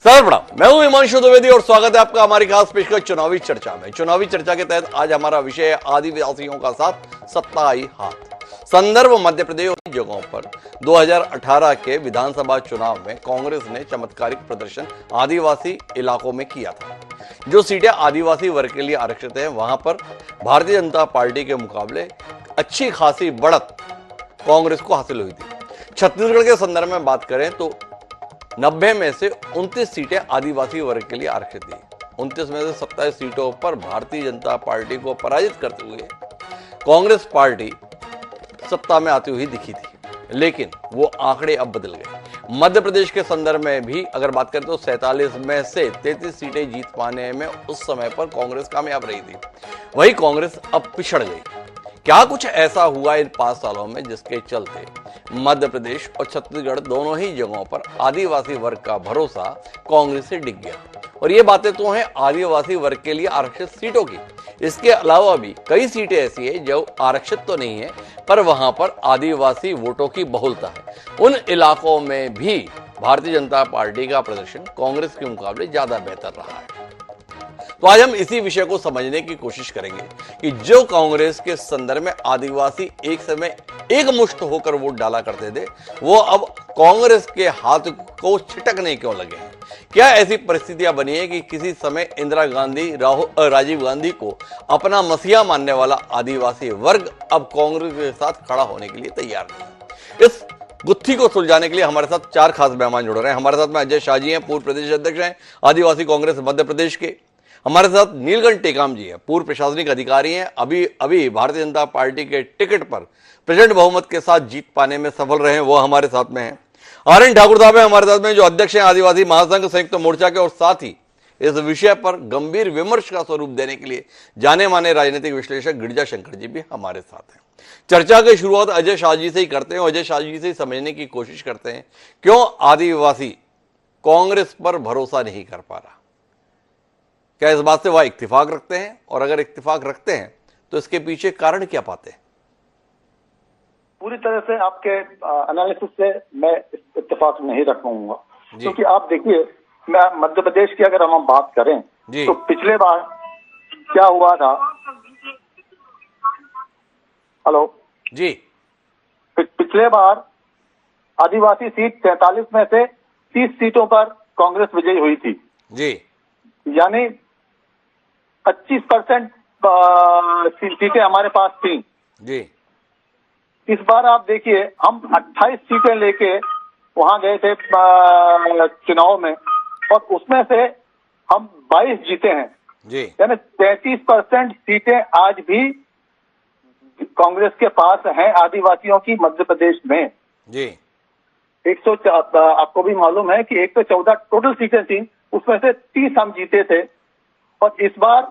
Sir प्रणाम, मैं हूं हिमांशु द्विवेदी और स्वागत है आपका हमारी खास पेशकश चुनावी चर्चा में। चुनावी चर्चा के तहत आज हमारा विषय है आदिवासियों का साथ सत्ताई हाथ। संदर्भ मध्य प्रदेश की जगहों पर 2018 के विधानसभा चुनाव में कांग्रेस ने चमत्कारिक प्रदर्शन आदिवासी इलाकों में किया था। जो सीटें आदिवासी वर्ग के लिए आरक्षित हैं वहां पर भारतीय जनता पार्टी के मुकाबले अच्छी खासी बढ़त कांग्रेस को हासिल हुई थी। छत्तीसगढ़ के संदर्भ में बात करें तो 90 में से 29 सीटें आदिवासी वर्ग के लिए आरक्षित थी। 29 में से 27 सीटों पर भारतीय जनता पार्टी को पराजित करते हुए कांग्रेस पार्टी सत्ता में आती हुई दिखी थी, लेकिन वो आंकड़े अब बदल गए। मध्य प्रदेश के संदर्भ में भी अगर बात करें तो 47 में से 33 सीटें जीत पाने में उस समय पर कांग्रेस कामयाब रही थी। वही कांग्रेस अब पिछड़ गई। क्या कुछ ऐसा हुआ इन 5 सालों में जिसके चलते मध्य प्रदेश और छत्तीसगढ़ दोनों ही जगहों पर आदिवासी वर्ग का भरोसा कांग्रेस से डिग गया? और ये बातें तो हैं आदिवासी वर्ग के लिए आरक्षित सीटों की। इसके अलावा भी कई सीटें ऐसी हैं जो आरक्षित तो नहीं है पर वहां पर आदिवासी वोटों की बहुलता है। उन इलाकों में भी भारतीय जनता पार्टी का प्रदर्शन कांग्रेस के मुकाबले ज्यादा बेहतर रहा है। तो आज हम इसी विषय को समझने की कोशिश करेंगे कि जो कांग्रेस के संदर्भ में आदिवासी एक समय एकमुश्त होकर वोट डाला करते थे, वो अब कांग्रेस के हाथ को छिटकने क्यों लगे हैं? क्या ऐसी परिस्थितियां बनी है कि किसी समय इंदिरा गांधी राजीव गांधी को अपना मसीहा मानने वाला आदिवासी वर्ग अब कांग्रेस के साथ खड़ा होने के लिए तैयार नहीं? इस गुत्थी को सुलझाने के लिए हमारे साथ 4 खास मेहमान जुड़ रहे हैं। हमारे साथ में अजय शाह जी हैं, पूर्व प्रदेश अध्यक्ष हैं आदिवासी कांग्रेस मध्य प्रदेश के। हमारे साथ नीलकंठ टेकाम जी हैं, पूर्व प्रशासनिक अधिकारी हैं, अभी भारतीय जनता पार्टी के टिकट पर प्रचंड बहुमत के साथ जीत पाने में सफल रहे हैं, वो हमारे साथ में हैं। आर.एन. ठाकुर साहब हैं हमारे साथ में, जो अध्यक्ष हैं आदिवासी महासंघ संयुक्त मोर्चा के, और साथ ही इस विषय पर गंभीर विमर्श का स्वरूप देने के लिए जाने माने राजनीतिक विश्लेषक गिरिजा शंकर जी भी हमारे साथ हैं। चर्चा की शुरुआत अजय शाह जी से ही करते हैं। अजय शाह जी से ही समझने की कोशिश करते हैं क्यों आदिवासी कांग्रेस पर भरोसा नहीं कर पा रहा। क्या इस बात से वह इत्तेफाक रखते हैं, और अगर इत्तेफाक रखते हैं तो इसके पीछे कारण क्या पाते हैं? पूरी तरह से आपके एनालिसिस से मैं इत्तेफाक नहीं रखूंगा, क्योंकि आप देखिए, मैं मध्य प्रदेश की अगर हम बात करें तो पिछले बार क्या हुआ था। हेलो जी, पिछले बार आदिवासी सीट 43 में से 30 सीटों पर कांग्रेस विजयी हुई थी जी, यानी 25% सीटें हमारे पास थी जी। इस बार आप देखिए, हम 28 सीटें लेके वहां गए थे चुनाव में, और उसमें से हम 22 जीते हैं जी। यानी 33% सीटें आज भी कांग्रेस के पास हैं आदिवासियों की मध्य प्रदेश में जी। 100 आपको भी मालूम है कि 114 टोटल सीटें थी, उसमें से 30 हम जीते थे, और इस बार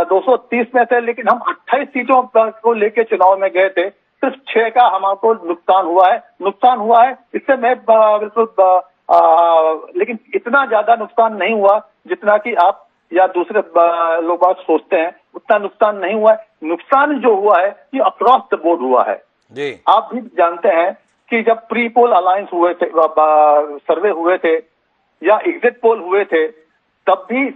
230 में से, लेकिन हम 28 सीटों को लेके चुनाव में गए थे, सिर्फ 6 का हमको नुकसान हुआ है। इससे मैं बिल्कुल लेकिन इतना ज्यादा नुकसान नहीं हुआ जितना कि आप या दूसरे लोग बात सोचते हैं, उतना नुकसान नहीं हुआ है। नुकसान जो हुआ है ये अक्रॉस द बोर्ड हुआ है जी। आप भी जानते हैं कि जब प्री पोल अलायंस हुए थे, सर्वे हुए थे या एग्जिट पोल हुए थे, तब भी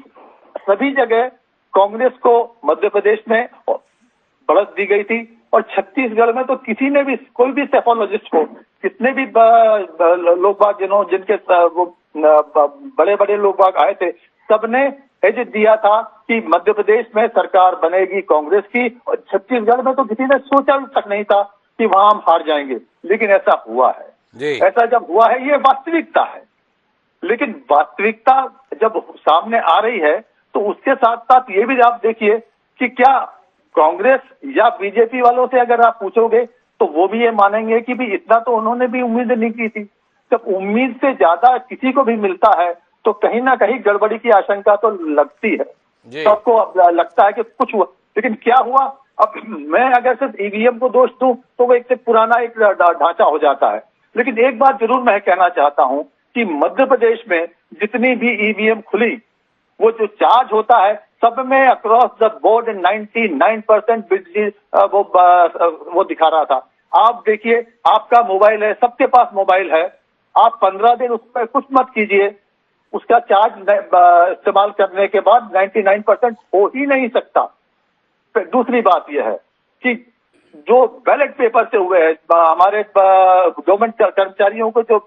सभी जगह कांग्रेस को मध्य प्रदेश में बढ़त दी गई थी, और छत्तीसगढ़ में तो किसी ने भी, कोई भी सेफोलॉजिस्ट को, कितने भी लोग बाग जिनके वो बड़े बड़े लोग बाग आए थे, सबने एज दिया था कि मध्य प्रदेश में सरकार बनेगी कांग्रेस की, और छत्तीसगढ़ में तो किसी ने सोचा तक नहीं था कि वहां हम हार जाएंगे, लेकिन ऐसा हुआ है जी। ऐसा जब हुआ है, ये वास्तविकता है। लेकिन वास्तविकता जब सामने आ रही है तो उसके साथ साथ ये भी आप देखिए कि क्या कांग्रेस या बीजेपी वालों से अगर आप पूछोगे तो वो भी ये मानेंगे कि भी इतना तो उन्होंने भी उम्मीद नहीं की थी। जब उम्मीद से ज्यादा किसी को भी मिलता है तो कहीं ना कहीं गड़बड़ी की आशंका तो लगती है, सबको लगता है कि कुछ हुआ। लेकिन क्या हुआ? अब मैं अगर सिर्फ ईवीएम को दोष दूं तो वो एक पुराना एक ढांचा हो जाता है। लेकिन एक बात जरूर मैं कहना चाहता हूं कि मध्य प्रदेश में जितनी भी ईवीएम खुली, वो जो चार्ज होता है सब में अक्रॉस द बोर्ड 99% वो दिखा रहा था। आप देखिए, आपका मोबाइल है, सबके पास मोबाइल है, आप 15 दिन उस पर कुछ मत कीजिए, उसका चार्ज इस्तेमाल करने के बाद 99% हो ही नहीं सकता। फिर दूसरी बात यह है कि जो बैलेट पेपर से हुए हैं, हमारे गवर्नमेंट कर्मचारियों को जो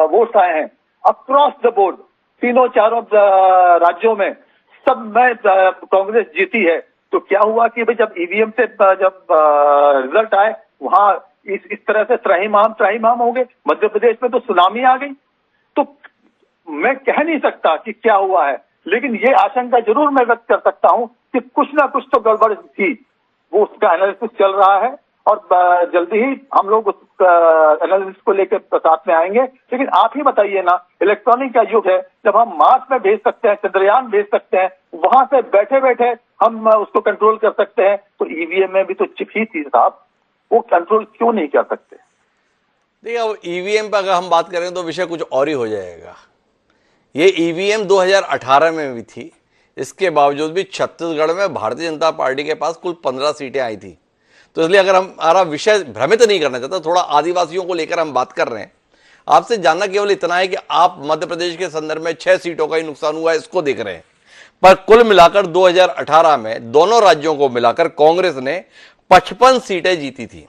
वोट्स आए हैं अक्रॉस द बोर्ड तीनों चारों राज्यों में, सब में कांग्रेस जीती है। तो क्या हुआ कि भाई जब ईवीएम से जब रिजल्ट आए वहां इस तरह से त्राहिमाम हो गए। मध्य प्रदेश में तो सुनामी आ गई। तो मैं कह नहीं सकता कि क्या हुआ है, लेकिन ये आशंका जरूर मैं व्यक्त कर सकता हूं कि कुछ ना कुछ तो गड़बड़ थी। वो उसका एनालिसिस चल रहा है और जल्दी ही हम लोग उस एनालिसिस को लेकर साथ में आएंगे। लेकिन आप ही बताइए ना, इलेक्ट्रॉनिक का युग है, जब हम मार्स में भेज सकते हैं, चंद्रयान भेज सकते हैं, वहां से बैठे बैठे हम उसको कंट्रोल कर सकते हैं, तो ईवीएम में भी तो चिप ही थी साहब, वो कंट्रोल क्यों नहीं कर सकते? देखिए, अब ईवीएम पर अगर हम बात करें तो विषय कुछ और ही हो जाएगा। ये ईवीएम 2018 में भी थी, इसके बावजूद भी छत्तीसगढ़ में भारतीय जनता पार्टी के पास कुल 15 सीटें आई थी। तो इसलिए अगर हमारा विषय भ्रमित नहीं करना चाहता, थोड़ा आदिवासियों को लेकर हम बात कर रहे हैं। आपसे जानना केवल इतना है कि आप मध्य प्रदेश के संदर्भ में 6 सीटों का ही नुकसान हुआ है इसको देख रहे हैं, पर कुल मिलाकर 2018 में दोनों राज्यों को मिलाकर कांग्रेस ने 55 सीटें जीती थी।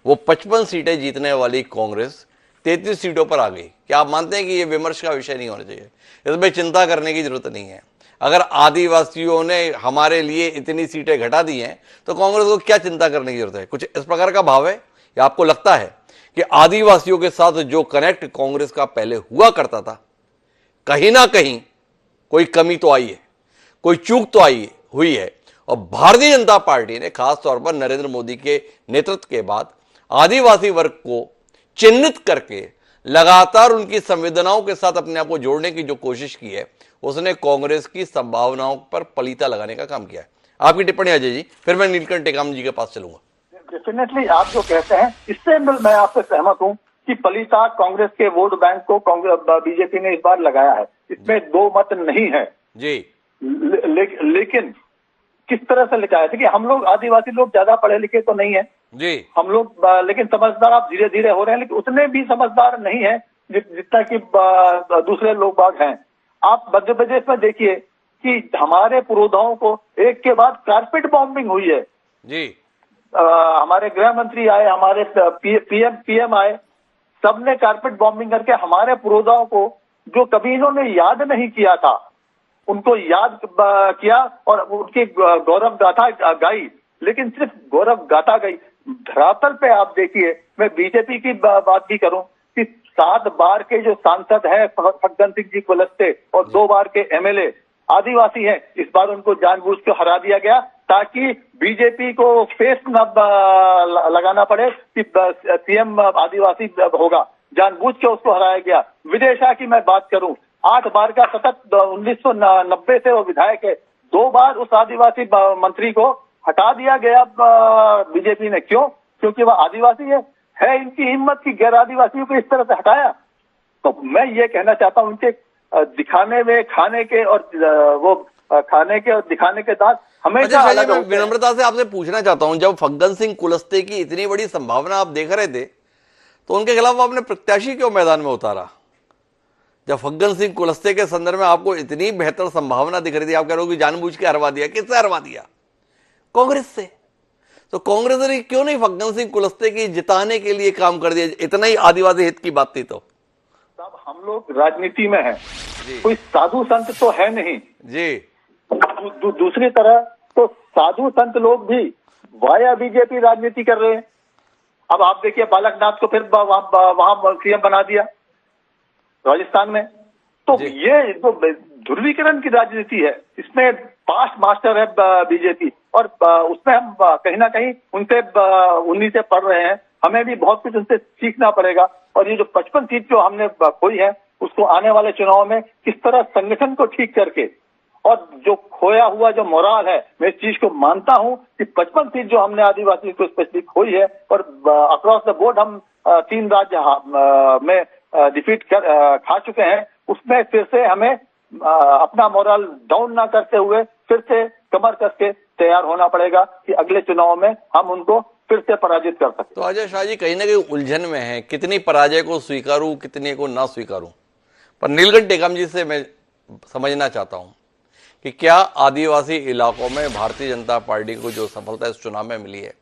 वो 55 सीटें जीतने वाली कांग्रेस 33 सीटों पर आ गई। क्या आप मानते हैं कि ये विमर्श का विषय नहीं होना चाहिए? इसमें चिंता करने की जरूरत नहीं है। अगर आदिवासियों ने हमारे लिए इतनी सीटें घटा दी हैं तो कांग्रेस को क्या चिंता करने की जरूरत है? कुछ इस प्रकार का भाव है या आपको लगता है कि आदिवासियों के साथ जो कनेक्ट कांग्रेस का पहले हुआ करता था, कहीं ना कहीं कोई कमी तो आई है, कोई चूक तो हुई है? और भारतीय जनता पार्टी ने खासतौर पर नरेंद्र मोदी के नेतृत्व के बाद आदिवासी वर्ग को चिन्हित करके लगातार उनकी संवेदनाओं के साथ अपने आप को जोड़ने की जो कोशिश की है, उसने कांग्रेस की संभावनाओं पर पलीता लगाने का काम किया है। आपकी टिप्पणी अजय जी, फिर मैं नीलकंठ टेकाम जी के पास चलूंगा। डेफिनेटली आप जो कहते हैं इससे मैं आपसे सहमत हूं कि पलीता कांग्रेस के वोट बैंक को बीजेपी ने इस बार लगाया है, इसमें दो मत नहीं है जी। लेकिन किस तरह से लिखा है? देखिए, हम लोग आदिवासी लोग ज्यादा पढ़े लिखे तो नहीं है जी, हम लोग, लेकिन समझदार आप धीरे धीरे हो रहे हैं, लेकिन उतने भी समझदार नहीं है जितना कि दूसरे लोग बाग हैं। आप मध्य प्रदेश में देखिए कि हमारे पुरोधाओं को एक के बाद कारपेट बॉम्बिंग हुई है जी। हमारे गृह मंत्री आए, हमारे पीएम आए, सबने कारपेट बॉम्बिंग करके हमारे पुरोधाओं को, जो कभी इन्होंने याद नहीं किया था, उनको याद किया और उनकी गौरव गाथा गाई। लेकिन सिर्फ गौरव गाथा गई, धरातल पे आप देखिए। मैं बीजेपी की बात भी करूं कि 7 बार के जो सांसद हैं फग्गन सिंह जी कुलस्ते और 2 बार के एमएलए आदिवासी हैं, इस बार उनको जानबूझ के हरा दिया गया ताकि बीजेपी को फेस न लगाना पड़े कि सीएम आदिवासी होगा। जानबूझ के उसको हराया गया। विदेशा की मैं बात करूं, 8 बार का सतत 1990 से वो विधायक है, 2 बार उस आदिवासी मंत्री को हटा दिया गया बीजेपी ने। क्यों? क्योंकि वह आदिवासी है इनकी हिम्मत की गैर आदिवासियों को इस तरह से हटाया। तो मैं ये कहना चाहता हूं, उनके दिखाने में खाने के और वो खाने के और दिखाने के दांत हमेशा अलग होते हैं। मैं विनम्रता से आपसे पूछना चाहता हूं, जब फग्गन सिंह कुलस्ते की इतनी बड़ी संभावना आप देख रहे थे तो उनके खिलाफ आपने प्रत्याशी क्यों मैदान में उतारा? जब फग्गन सिंह कुलस्ते के संदर्भ में आपको इतनी बेहतर संभावना दिख रही थी, आप कह रहे हो कि जानबूझ के हरवा दिया। किससे हरवा दिया? कांग्रेस से। तो कांग्रेस ने क्यों नहीं फग्गन सिंह कुलस्ते की जिताने के लिए काम कर दिया? इतना ही आदिवासी हित की बात थी तो। साहब, हम लोग राजनीति में हैं, कोई साधु संत तो है नहीं जी। दूसरी तरह तो साधु संत लोग भी वाया बीजेपी राजनीति कर रहे हैं। अब आप देखिए, बालकनाथ को फिर वहां सीएम बना दिया राजस्थान में। तो ये जो ध्रुवीकरण की राजनीति है, इसमें पास्ट मास्टर है बीजेपी, और उसमें हम कहीं ना कहीं उन्हीं से पढ़ रहे हैं। हमें भी बहुत कुछ उनसे सीखना पड़ेगा। और ये जो 55 सीट जो हमने खोई है, उसको आने वाले चुनाव में किस तरह संगठन को ठीक करके, और जो खोया हुआ जो मोराल है, मैं इस चीज को मानता हूं कि 55 सीट जो हमने आदिवासी को स्पेशली खोई है, और अक्रॉस द बोर्ड हम 3 राज्य में डिफीट खा चुके हैं, उसमें फिर से हमें अपना मोरल डाउन ना करते हुए फिर से कमर कस के तैयार होना पड़ेगा कि अगले चुनाव में हम उनको फिर से पराजित कर सकते। तो अजय शाह जी कहीं ना कहीं उलझन में है, कितनी पराजय को स्वीकारूं, कितने को ना स्वीकारूं। पर नीलकंठ टेकाम जी से मैं समझना चाहता हूं कि क्या आदिवासी इलाकों में भारतीय जनता पार्टी को जो सफलता इस चुनाव में मिली है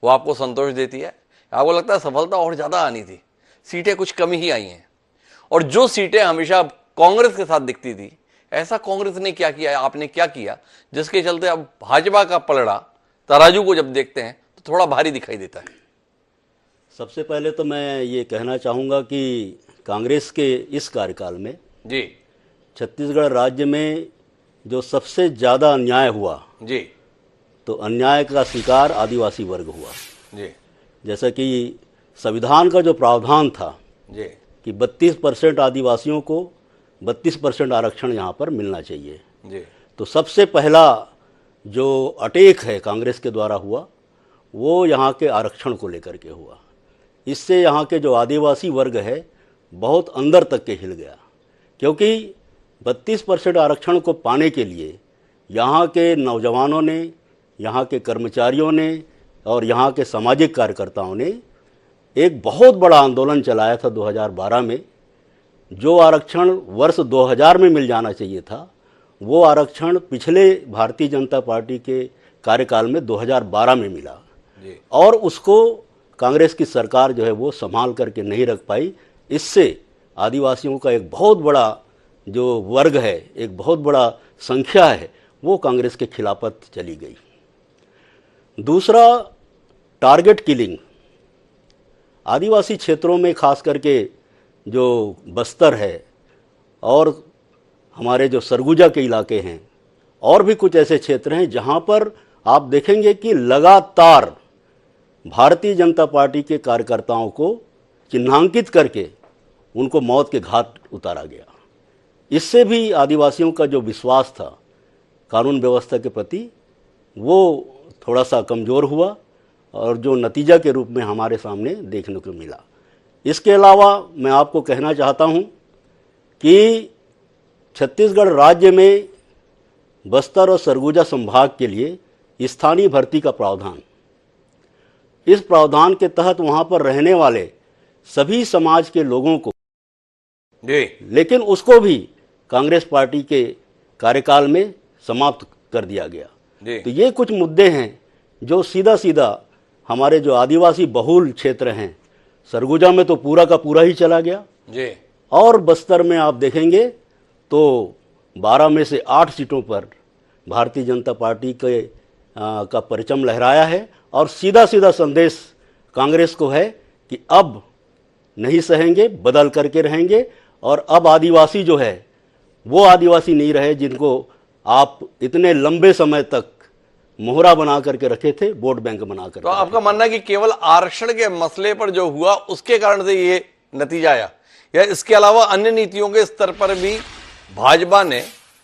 वो आपको संतोष देती है? आपको लगता है सफलता और ज्यादा आनी थी, सीटें कुछ कम ही आई हैं? और जो सीटें हमेशा कांग्रेस के साथ दिखती थी, ऐसा कांग्रेस ने क्या किया, आपने क्या किया जिसके चलते अब भाजपा का पलड़ा तराजू को जब देखते हैं तो थोड़ा भारी दिखाई देता है? सबसे पहले तो मैं ये कहना चाहूँगा कि कांग्रेस के इस कार्यकाल में जी छत्तीसगढ़ राज्य में जो सबसे ज़्यादा अन्याय हुआ, जी तो अन्याय का शिकार आदिवासी वर्ग हुआ। जी जैसा कि संविधान का जो प्रावधान था जी कि 32% आदिवासियों को 32% आरक्षण यहाँ पर मिलना चाहिए, जी तो सबसे पहला जो अटैक है कांग्रेस के द्वारा हुआ वो यहाँ के आरक्षण को लेकर के हुआ। इससे यहाँ के जो आदिवासी वर्ग है बहुत अंदर तक के हिल गया, क्योंकि 32% आरक्षण को पाने के लिए यहाँ के नौजवानों ने, यहाँ के कर्मचारियों ने और यहाँ के सामाजिक कार्यकर्ताओं ने एक बहुत बड़ा आंदोलन चलाया था 2012 में। जो आरक्षण वर्ष 2000 में मिल जाना चाहिए था वो आरक्षण पिछले भारतीय जनता पार्टी के कार्यकाल में 2012 में मिला जी। और उसको कांग्रेस की सरकार जो है वो संभाल करके नहीं रख पाई। इससे आदिवासियों का एक बहुत बड़ा जो वर्ग है, एक बहुत बड़ा संख्या है, वो कांग्रेस के खिलाफत चली गई। दूसरा, टारगेट किलिंग। आदिवासी क्षेत्रों में खास करके जो बस्तर है और हमारे जो सरगुजा के इलाके हैं और भी कुछ ऐसे क्षेत्र हैं जहां पर आप देखेंगे कि लगातार भारतीय जनता पार्टी के कार्यकर्ताओं को चिन्हांकित करके उनको मौत के घाट उतारा गया। इससे भी आदिवासियों का जो विश्वास था कानून व्यवस्था के प्रति वो थोड़ा सा कमज़ोर हुआ और जो नतीजा के रूप में हमारे सामने देखने को मिला। इसके अलावा मैं आपको कहना चाहता हूं कि छत्तीसगढ़ राज्य में बस्तर और सरगुजा संभाग के लिए स्थानीय भर्ती का प्रावधान, इस प्रावधान के तहत वहां पर रहने वाले सभी समाज के लोगों को जी, लेकिन उसको भी कांग्रेस पार्टी के कार्यकाल में समाप्त कर दिया गया। जी। तो ये कुछ मुद्दे हैं जो सीधा सीधा हमारे जो आदिवासी बहुल क्षेत्र हैं, सरगुजा में तो पूरा का पूरा ही चला गया जी। और बस्तर में आप देखेंगे तो 12 में से 8 सीटों पर भारतीय जनता पार्टी के का परचम लहराया है और सीधा सीधा संदेश कांग्रेस को है कि अब नहीं सहेंगे, बदल करके रहेंगे। और अब आदिवासी जो है वो आदिवासी नहीं रहे जिनको आप इतने लंबे समय तक मोहरा बना करके रखे थे, वोट बैंक बना करके। तो आपका मानना है कि केवल आरक्षण के मसले पर जो हुआ उसके कारण से ये नतीजा आया, या इसके अलावा अन्य नीतियों के स्तर पर भी भाजपा ने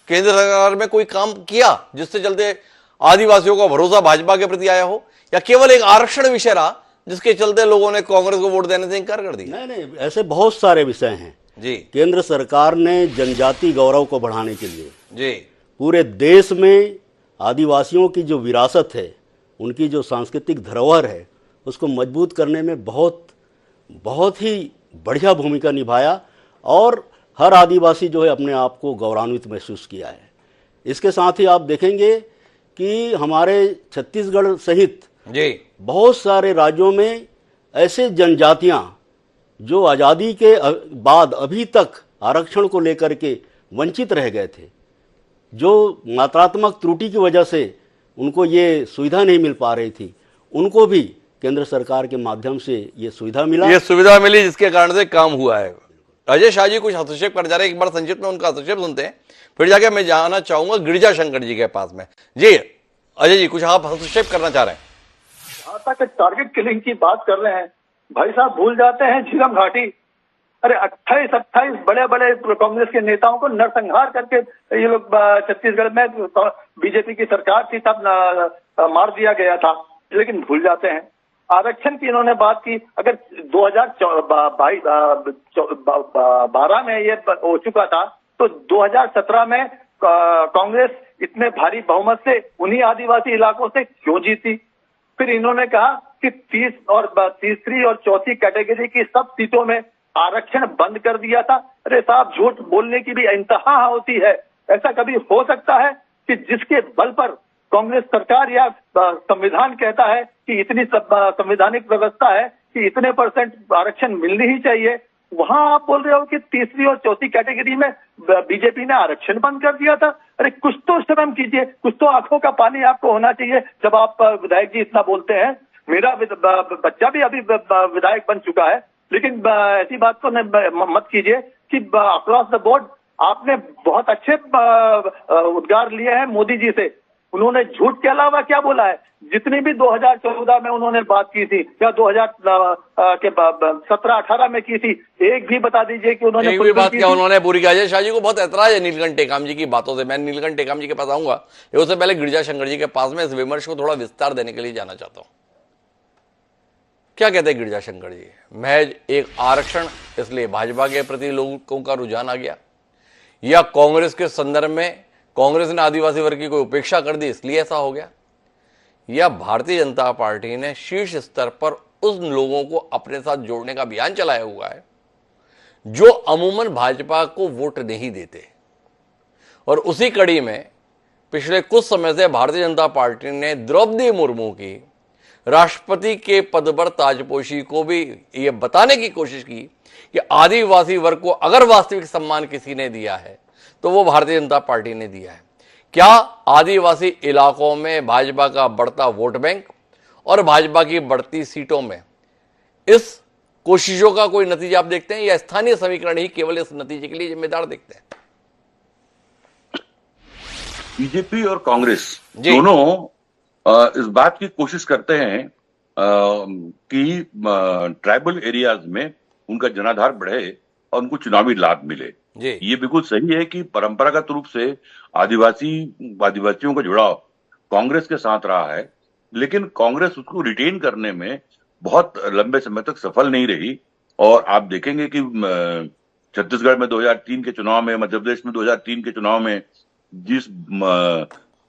केंद्र सरकार में कोई काम किया जिससे चलते आदिवासियों का भरोसा भाजपा के प्रति आया हो, या केवल एक आरक्षण विषय रहा जिसके चलते लोगों ने कांग्रेस को वोट देने से इंकार कर दिया? नहीं, ऐसे बहुत सारे विषय हैं जी। केंद्र सरकार ने जनजाति गौरव को बढ़ाने के लिए जी पूरे देश में आदिवासियों की जो विरासत है, उनकी जो सांस्कृतिक धरोहर है, उसको मजबूत करने में बहुत ही बढ़िया भूमिका निभाया और हर आदिवासी जो है अपने आप को गौरवान्वित महसूस किया है। इसके साथ ही आप देखेंगे कि हमारे छत्तीसगढ़ सहित जी बहुत सारे राज्यों में ऐसे जनजातियां जो आज़ादी के बाद अभी तक आरक्षण को लेकर के वंचित रह गए थे, जो मात्रात्मक त्रुटि की वजह से उनको ये सुविधा नहीं मिल पा रही थी, उनको भी केंद्र सरकार के माध्यम से ये सुविधा मिला, ये सुविधा मिली जिसके कारण से काम हुआ है। अजय शाह जी कुछ हस्तक्षेप कर जा रहे हैं, एक बार संक्षिप्त में उनका हस्तक्षेप सुनते हैं, फिर जाके मैं जाना चाहूंगा गिरिजा शंकर जी के पास में। जी अजय जी, कुछ आप हस्तक्षेप करना चाह रहे हैं? जहां तक टारगेट किलिंग की बात कर रहे हैं, भाई साहब भूल जाते हैं झीलम घाटी। अरे 28 बड़े बड़े कांग्रेस के नेताओं को नरसंहार करके ये लोग छत्तीसगढ़ में बीजेपी की सरकार थी तब मार दिया गया था, लेकिन भूल जाते हैं। आरक्षण की इन्होंने बात की, अगर 2012 में ये हो चुका था तो 2017 में कांग्रेस इतने भारी बहुमत से उन्हीं आदिवासी इलाकों से क्यों जीती? फिर इन्होंने कहा कि तीसरी और चौथी कैटेगरी की सब सीटों में आरक्षण बंद कर दिया था। अरे साहब, झूठ बोलने की भी इंतहा होती है। ऐसा कभी हो सकता है कि जिसके बल पर कांग्रेस सरकार या संविधान कहता है कि इतनी संवैधानिक व्यवस्था है कि इतने % आरक्षण मिलनी ही चाहिए, वहां आप बोल रहे हो कि तीसरी और चौथी कैटेगरी में बीजेपी ने आरक्षण बंद कर दिया था। अरे कुछ तो शर्म कीजिए, कुछ तो आंखों का पानी आपको होना चाहिए जब आप विधायक जी इतना बोलते हैं। मेरा बच्चा भी अभी विधायक बन चुका है, लेकिन ऐसी बात तो मत कीजिए कि अक्रॉस द बोर्ड आपने बहुत अच्छे उद्गार लिए हैं मोदी जी से। उन्होंने झूठ के अलावा क्या बोला है? जितनी भी 2014 में उन्होंने बात की थी या 2017-18 में की थी, एक भी बता दीजिए कि उन्होंने एक भी बात क्या उन्होंने पूरी की? अजय शाह जी को बहुत ऐतराज है नीलकंठ टेकाम जी की बातों से। मैं नीलकंठ टेकाम जी के पास आऊंगा, उससे पहले गिरिजा शंकर जी के पास में इस विमर्श को थोड़ा विस्तार देने के लिए जाना चाहता हूं। क्या कहते हैं गिरिजा शंकर जी? महज एक आरक्षण इसलिए भाजपा के प्रति लोगों का रुझान आ गया, या कांग्रेस के संदर्भ में कांग्रेस ने आदिवासी वर्ग की कोई उपेक्षा कर दी इसलिए ऐसा हो गया, या भारतीय जनता पार्टी ने शीर्ष स्तर पर उन लोगों को अपने साथ जोड़ने का अभियान चलाया हुआ है जो अमूमन भाजपा को वोट नहीं देते। और उसी कड़ी में पिछले कुछ समय से भारतीय जनता पार्टी ने द्रौपदी मुर्मू की राष्ट्रपति के पद पर ताजपोशी को भी यह बताने की कोशिश की कि आदिवासी वर्ग को अगर वास्तविक सम्मान किसी ने दिया है तो वो भारतीय जनता पार्टी ने दिया है। क्या आदिवासी इलाकों में भाजपा का बढ़ता वोट बैंक और भाजपा की बढ़ती सीटों में इस कोशिशों का कोई नतीजा आप देखते हैं, या स्थानीय समीकरण ही केवल इस नतीजे के लिए जिम्मेदार देखते हैं? बीजेपी और कांग्रेस दोनों इस बात की कोशिश करते हैं कि ट्राइबल एरियाज में उनका जनाधार बढ़े और उनको चुनावी लाभ मिले। ये बिल्कुल सही है कि परंपरागत रूप से आदिवासियों का जुड़ाव कांग्रेस के साथ रहा है, लेकिन कांग्रेस उसको रिटेन करने में बहुत लंबे समय तक सफल नहीं रही। और आप देखेंगे कि छत्तीसगढ़ में 2003 के चुनाव में, मध्य प्रदेश में 2003 के चुनाव में जिस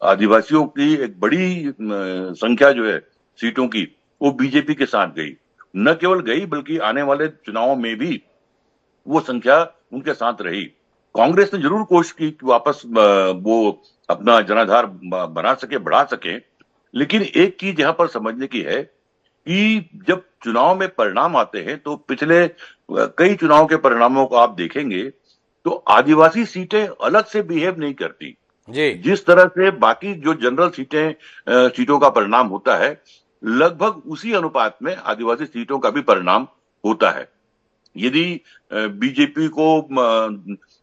आदिवासियों की एक बड़ी संख्या जो है सीटों की, वो बीजेपी के साथ गई। न केवल गई बल्कि आने वाले चुनावों में भी वो संख्या उनके साथ रही। कांग्रेस ने जरूर कोशिश की कि वापस वो अपना जनाधार बना सके, बढ़ा सके, लेकिन एक चीज यहां पर समझने की है कि जब चुनाव में परिणाम आते हैं तो पिछले कई चुनाव के परिणामों को आप देखेंगे तो आदिवासी सीटें अलग से बिहेव नहीं करती जी। जिस तरह से बाकी जो जनरल सीटों का परिणाम होता है, लगभग उसी अनुपात में आदिवासी सीटों का भी परिणाम होता है। यदि बीजेपी को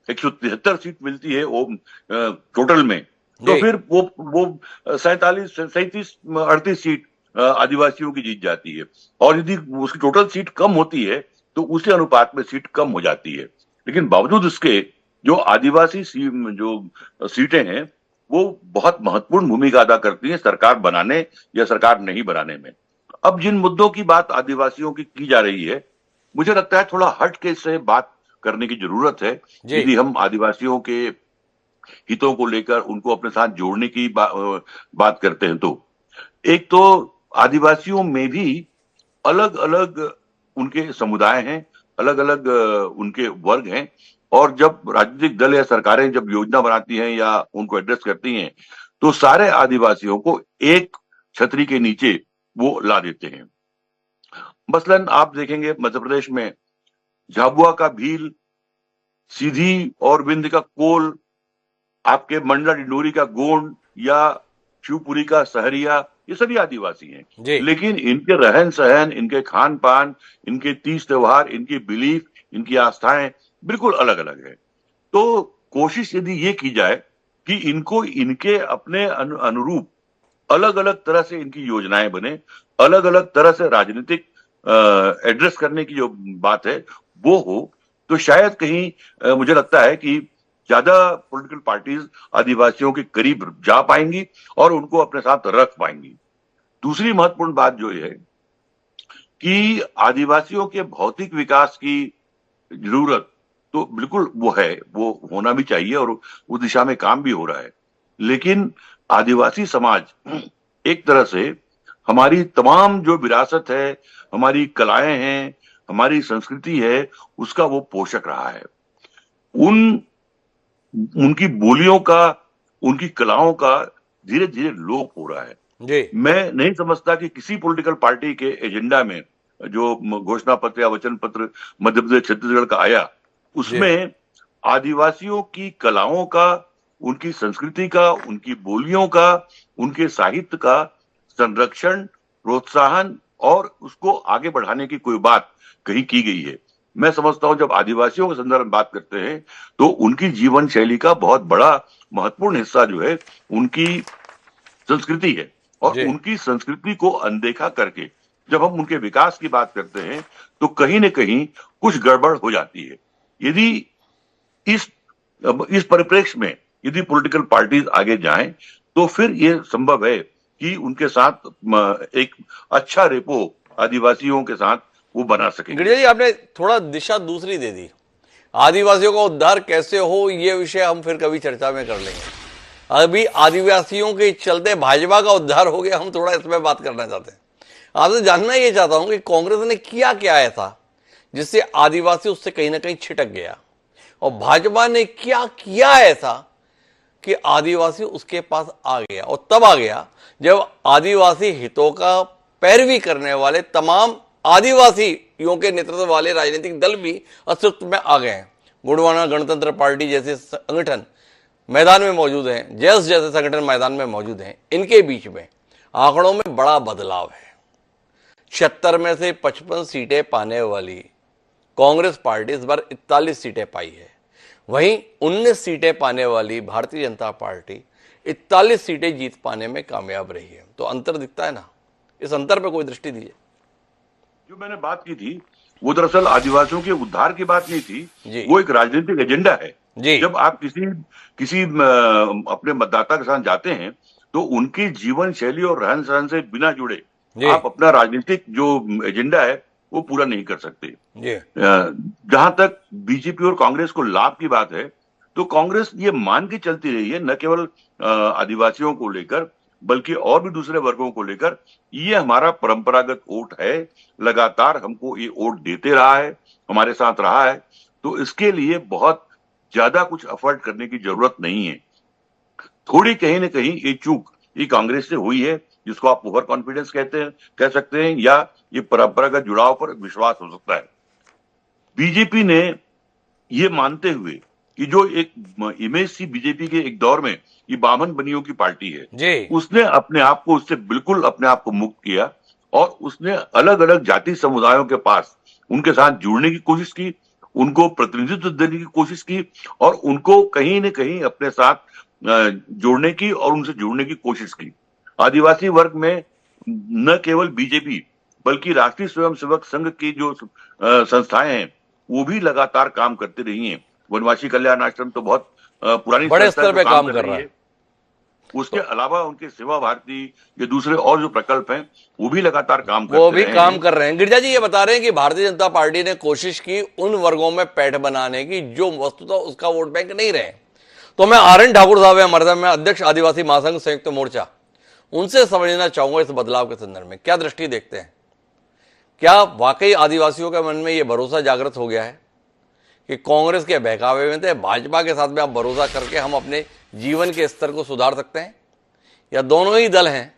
173 सीट मिलती है वो टोटल में, तो फिर वो 37-38 सीट आदिवासियों की जीत जाती है। और यदि उसकी टोटल सीट कम होती है तो उसी अनुपात में सीट कम हो जाती है। लेकिन बावजूद इसके जो आदिवासी जो सीटें हैं वो बहुत महत्वपूर्ण भूमिका अदा करती हैं सरकार बनाने या सरकार नहीं बनाने में। अब जिन मुद्दों की बात आदिवासियों की जा रही है, मुझे लगता है थोड़ा हट के इससे बात करने की जरूरत है। यदि हम आदिवासियों के हितों को लेकर उनको अपने साथ जोड़ने की बात करते हैं, तो एक तो आदिवासियों में भी अलग अलग उनके समुदाय हैं, अलग अलग उनके वर्ग हैं, और जब राजनीतिक दल या सरकारें जब योजना बनाती हैं या उनको एड्रेस करती हैं तो सारे आदिवासियों को एक छतरी के नीचे वो ला देते हैं। मसलन आप देखेंगे मध्य प्रदेश में झाबुआ का भील, सीधी और विंध्य का कोल, आपके मंडला डिंडोरी का गोंड या शिवपुरी का सहरिया, ये सभी आदिवासी हैं। लेकिन इनके रहन सहन, इनके खान पान, इनके तीज त्योहार, इनकी बिलीफ, इनकी आस्थाएं बिल्कुल अलग अलग है। तो कोशिश यदि ये की जाए कि इनको इनके अपने अनुरूप अलग अलग तरह से इनकी योजनाएं बने, अलग अलग तरह से राजनीतिक एड्रेस करने की जो बात है वो हो, तो शायद कहीं मुझे लगता है कि ज्यादा पॉलिटिकल पार्टीज आदिवासियों के करीब जा पाएंगी और उनको अपने साथ रख पाएंगी। दूसरी महत्वपूर्ण बात जो है कि आदिवासियों के भौतिक विकास की जरूरत तो बिल्कुल वो है, वो होना भी चाहिए और उस दिशा में काम भी हो रहा है। लेकिन आदिवासी समाज एक तरह से हमारी तमाम जो विरासत है, हमारी कलाएं हैं, हमारी संस्कृति है उसका वो पोषक रहा है। उनकी बोलियों का, उनकी कलाओं का धीरे धीरे लोप हो रहा है। जी मैं नहीं समझता कि किसी पॉलिटिकल पार्टी के एजेंडा में जो घोषणा पत्र या वचन पत्र मध्य प्रदेश छत्तीसगढ़ का आया, जी उसमें आदिवासियों की कलाओं का, उनकी संस्कृति का, उनकी बोलियों का, उनके साहित्य का संरक्षण, प्रोत्साहन और उसको आगे बढ़ाने की कोई बात कहीं की गई है। मैं समझता हूं जब आदिवासियों के संदर्भ में बात करते हैं तो उनकी जीवन शैली का बहुत बड़ा महत्वपूर्ण हिस्सा जो है उनकी संस्कृति है, और जी उनकी संस्कृति को अनदेखा करके जब हम उनके विकास की बात करते हैं तो कहीं न कहीं कुछ गड़बड़ हो जाती है। यदि इस परिप्रेक्ष्य में यदि पॉलिटिकल पार्टीज आगे जाएं तो फिर यह संभव है कि उनके साथ एक अच्छा रेपो आदिवासियों के साथ वो बना सकेंगे। गिरिजा जी, आपने थोड़ा दिशा दूसरी दे दी। आदिवासियों का उद्धार कैसे हो, ये विषय हम फिर कभी चर्चा में कर लेंगे। अभी आदिवासियों के चलते भाजपा का उद्धार हो गया, हम थोड़ा इसमें बात करना चाहते हैं। आपसे जानना ये चाहता हूं कि कांग्रेस ने किया क्या ऐसा जिससे आदिवासी उससे कहीं ना कहीं छिटक गया, और भाजपा ने क्या किया ऐसा कि आदिवासी उसके पास आ गया, और तब आ गया जब आदिवासी हितों का पैरवी करने वाले तमाम आदिवासियों के नेतृत्व वाले राजनीतिक दल भी अस्तित्व में आ गए हैं। गोंडवाना गणतंत्र पार्टी जैसे संगठन मैदान में मौजूद हैं, जैस जैसे संगठन मैदान में मौजूद हैं। इनके बीच में आंकड़ों में बड़ा बदलाव है। 76 में से 55 सीटें पाने वाली कांग्रेस पार्टी इस बार 41 सीटें पाई है। वहीं 19 सीटें पाने वाली भारतीय जनता पार्टी 41 सीटें जीत पाने में कामयाब रही है। तो अंतर दिखता है ना, इस अंतर पर कोई दृष्टि दीजिए। जो मैंने बात की थी वो दरअसल आदिवासियों के उद्धार की बात नहीं थी, जी। वो एक राजनीतिक एजेंडा है। जी। जब आप किसी अपने मतदाता के साथ जाते हैं तो उनकी जीवन शैली और रहन सहन से बिना जुड़े जी। आप अपना राजनीतिक जो एजेंडा है वो पूरा नहीं कर सकते। जी। जहां तक बीजेपी और कांग्रेस को लाभ की बात है तो कांग्रेस ये मान के चलती रही है, न केवल आदिवासियों को लेकर बल्कि और भी दूसरे वर्गों को लेकर, ये हमारा परंपरागत वोट है, लगातार हमको ये वोट देते रहा है, हमारे साथ रहा है, तो इसके लिए बहुत ज्यादा कुछ एफर्ट करने की जरूरत नहीं है। थोड़ी कहीं ना कहीं ये चूक ये कांग्रेस से हुई है, जिसको आप ओवर कॉन्फिडेंस कह सकते हैं, या ये परंपरागत जुड़ाव पर विश्वास हो सकता है। बीजेपी ने ये मानते हुए कि जो एक इमेज थी बीजेपी के एक दौर में ये बामन बनियों की पार्टी है जी। उसने अपने आप को उससे बिल्कुल अपने आप को मुक्त किया और उसने अलग अलग जाति समुदायों के पास उनके साथ जुड़ने की कोशिश की, उनको प्रतिनिधित्व देने की कोशिश की और उनको कहीं न कहीं अपने साथ जोड़ने की और उनसे जुड़ने की कोशिश की। आदिवासी वर्ग में न केवल बीजेपी बल्कि राष्ट्रीय स्वयंसेवक संघ की जो संस्थाएं हैं वो भी लगातार काम करती रही हैं। वनवासी कल्याण आश्रम तो बहुत पुरानी बड़े संस्था है स्तर पे जो काम कर रहा है। उसके अलावा उनके सेवा भारती या दूसरे और जो प्रकल्प हैं वो भी लगातार काम करते वो भी रहे काम हैं। कर रहे हैं। गिरिजा जी ये बता रहे हैं कि भारतीय जनता पार्टी ने कोशिश की उन वर्गों में पैठ बनाने की जो वस्तुतः उसका वोट बैंक नहीं रहे। तो मैं आर एन ठाकुर साहब है हमारे साथ में, अध्यक्ष आदिवासी महासंघ संयुक्त मोर्चा, उनसे समझना चाहूंगा इस बदलाव के संदर्भ में क्या दृष्टि देखते हैं। क्या वाकई आदिवासियों के मन में यह भरोसा जागृत हो गया है कि कांग्रेस के बहकावे में थे, भाजपा के साथ में आप भरोसा करके हम अपने जीवन के स्तर को सुधार सकते हैं, या दोनों ही दल हैं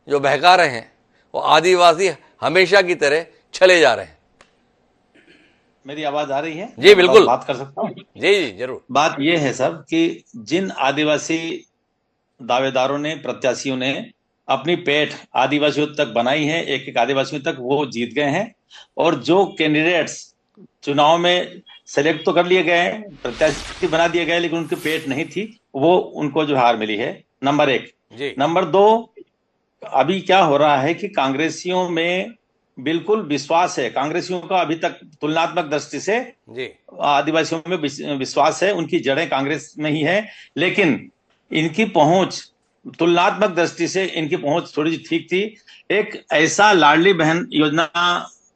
जो बहका रहे हैं वो आदिवासी हमेशा की तरह चले जा रहे हैं? मेरी आवाज आ रही है? जी बिल्कुल, बात कर सकता हूँ। जी जी जरूर। बात यह है सब कि जिन आदिवासी दावेदारों ने, प्रत्याशियों ने अपनी पेठ आदिवासियों तक बनाई है, एक एक आदिवासियों तक, वो जीत गए हैं। और जो कैंडिडेट्स चुनाव में सेलेक्ट तो कर लिए गए, प्रत्याशी बना दिए गए, लेकिन उनकी पेठ नहीं थी, वो उनको जो हार मिली है, नंबर 1। जी। नंबर 2, अभी क्या हो रहा है कि कांग्रेसियों में बिल्कुल विश्वास है, कांग्रेसियों का अभी तक तुलनात्मक दृष्टि से जी आदिवासियों में विश्वास है, उनकी जड़ें कांग्रेस में ही है, लेकिन इनकी पहुंच, तुलनात्मक दृष्टि से इनकी पहुंच थोड़ी ठीक थी। एक ऐसा लाडली बहन योजना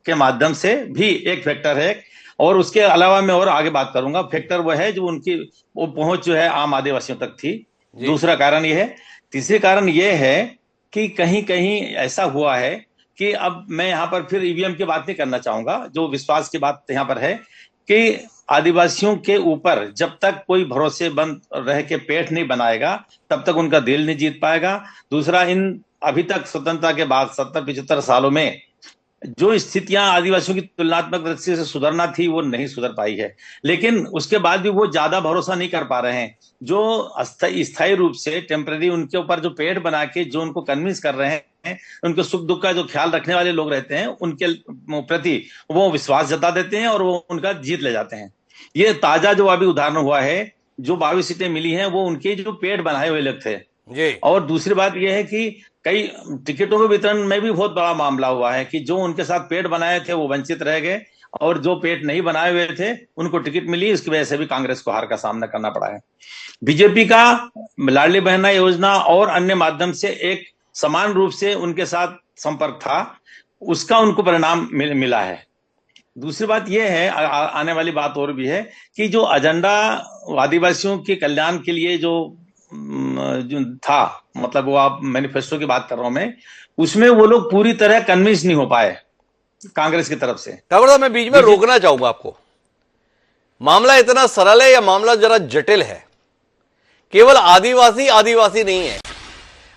के माध्यम से भी एक फैक्टर है, और उसके अलावा मैं और आगे बात करूंगा। फैक्टर वो है जो उनकी वो पहुंच जो है आम आदिवासियों तक थी। दूसरा कारण यह है। तीसरे कारण यह है कि कहीं कहीं ऐसा हुआ है कि अब मैं यहाँ पर फिर ईवीएम की बात नहीं करना चाहूंगा, जो विश्वास की बात यहाँ पर है कि आदिवासियों के ऊपर जब तक कोई भरोसेमंद रह के पेट नहीं बनाएगा तब तक उनका दिल नहीं जीत पाएगा। दूसरा, इन अभी तक स्वतंत्रता के बाद 70-75 सालों में जो स्थितियां आदिवासियों की तुलनात्मक दृष्टि से सुधरना थी वो नहीं सुधर पाई है, लेकिन उसके बाद भी वो ज्यादा भरोसा नहीं कर पा रहे हैं। जो स्थायी रूप से टेम्पररी उनके ऊपर जो पेड़ बना के जो उनको कन्विंस कर रहे हैं, उनके सुख दुख का जो ख्याल रखने वाले लोग रहते हैं उनके प्रति वो विश्वास जता देते हैं और वो उनका जीत ले जाते हैं। ये ताजा जो अभी उदाहरण हुआ है, जो 22 सीटें मिली हैं वो उनके जो पेड़ बनाए हुए लोग थे जी। और दूसरी बात यह है कि कई टिकटों के वितरण में भी बहुत बड़ा मामला हुआ है कि जो उनके साथ पेड़ बनाए थे वो वंचित रह गए और जो पेड़ नहीं बनाए हुए थे उनको टिकट मिली। इसकी वजह से भी कांग्रेस को हार का सामना करना पड़ा है। बीजेपी का लाडली बहना योजना और अन्य माध्यम से एक समान रूप से उनके साथ संपर्क था, उसका उनको परिणाम मिला है। दूसरी बात यह है, आने वाली बात और भी है कि जो एजेंडा आदिवासियों के कल्याण के लिए जो था, मतलब वो आप मैनिफेस्टो की बात कर रहा हूं मैं, उसमें वो लोग पूरी तरह कन्विंस नहीं हो पाए कांग्रेस की तरफ से। ठाकुर साहब, मैं बीच में रोकना चाहूंगा आपको। मामला इतना सरल है या मामला जरा जटिल है? केवल आदिवासी आदिवासी नहीं है,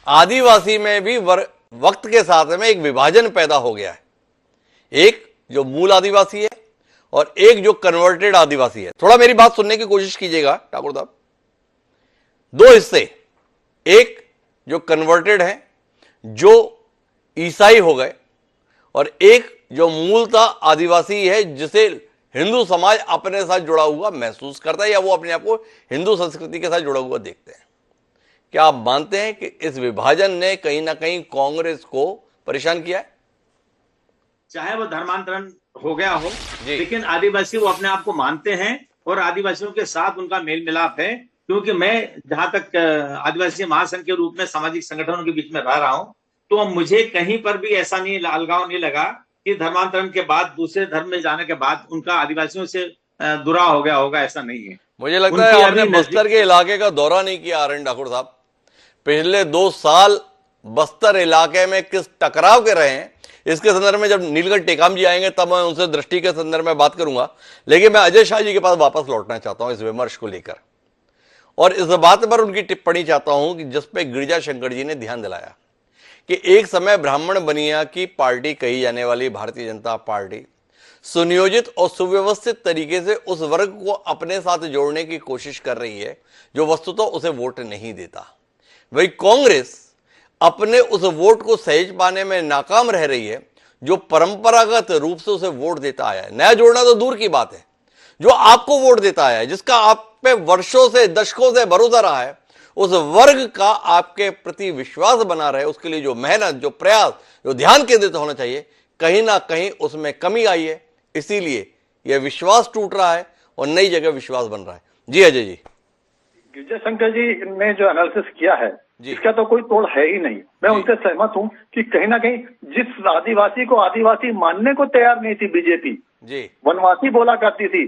आदिवासी में भी वक्त के साथ में एक विभाजन पैदा हो गया है। एक जो मूल आदिवासी है और एक जो कन्वर्टेड आदिवासी है। थोड़ा मेरी बात सुनने की कोशिश कीजिएगा ठाकुर साहब। दो हिस्से, एक जो कन्वर्टेड है, जो ईसाई हो गए, और एक जो मूलतः आदिवासी है जिसे हिंदू समाज अपने साथ जुड़ा हुआ महसूस करता है या वो अपने आप को हिंदू संस्कृति के साथ जुड़ा हुआ देखते हैं। क्या आप मानते हैं कि इस विभाजन ने कहीं ना कहीं कांग्रेस को परेशान किया है? चाहे वो धर्मांतरण हो गया हो, लेकिन आदिवासी वो अपने आप को मानते हैं और आदिवासियों के साथ उनका मेल मिलाप है। क्योंकि मैं जहां तक आदिवासी महासंघ के रूप में सामाजिक संगठनों के बीच में रह रहा हूं, तो मुझे कहीं पर भी ऐसा नहीं अलगाव नहीं लगा कि धर्मांतरण के बाद दूसरे धर्म में जाने के बाद उनका आदिवासियों से दुरा हो गया होगा, ऐसा नहीं है। मुझे लगता है आपने बस्तर के इलाके का दौरा नहीं किया आर्यन ठाकुर साहब। पिछले 2 साल बस्तर इलाके में किस टकराव के रहे हैं, इसके संदर्भ में जब नीलकंठ टेकाम जी आएंगे तब मैं उनसे दृष्टि के संदर्भ में बात करूंगा। लेकिन मैं अजय शाह जी के पास वापस लौटना चाहता हूं इस विमर्श को लेकर, और इस बात पर उनकी टिप्पणी चाहता हूं कि जिस पे गिरिजा शंकर जी ने ध्यान दिलाया कि एक समय ब्राह्मण बनिया की पार्टी कही जाने वाली भारतीय जनता पार्टी सुनियोजित और सुव्यवस्थित तरीके से उस वर्ग को अपने साथ जोड़ने की कोशिश कर रही है जो वस्तुतः उसे वोट नहीं देता। वही कांग्रेस अपने उस वोट को सहेज पाने में नाकाम रह रही है जो परंपरागत रूप से उसे वोट देता आया है। नया जोड़ना तो दूर की बात है, जो आपको वोट देता आया है, जिसका आप पे वर्षों से दशकों से भरोसा रहा है, उस वर्ग का आपके प्रति विश्वास बना रहे, उसके लिए जो मेहनत, जो प्रयास, जो ध्यान केंद्रित होना चाहिए, कहीं ना कहीं उसमें कमी आई है। इसीलिए यह विश्वास टूट रहा है और नई जगह विश्वास बन रहा है। जी अजय जी। गिरिजा शंकर जी ने जो एनालिसिस किया है इसका तो कोई तोड़ है ही नहीं। मैं उनसे सहमत हूं कि कहीं ना कहीं जिस आदिवासी को आदिवासी मानने को तैयार नहीं थी बीजेपी, जी वनवासी बोला करती थी,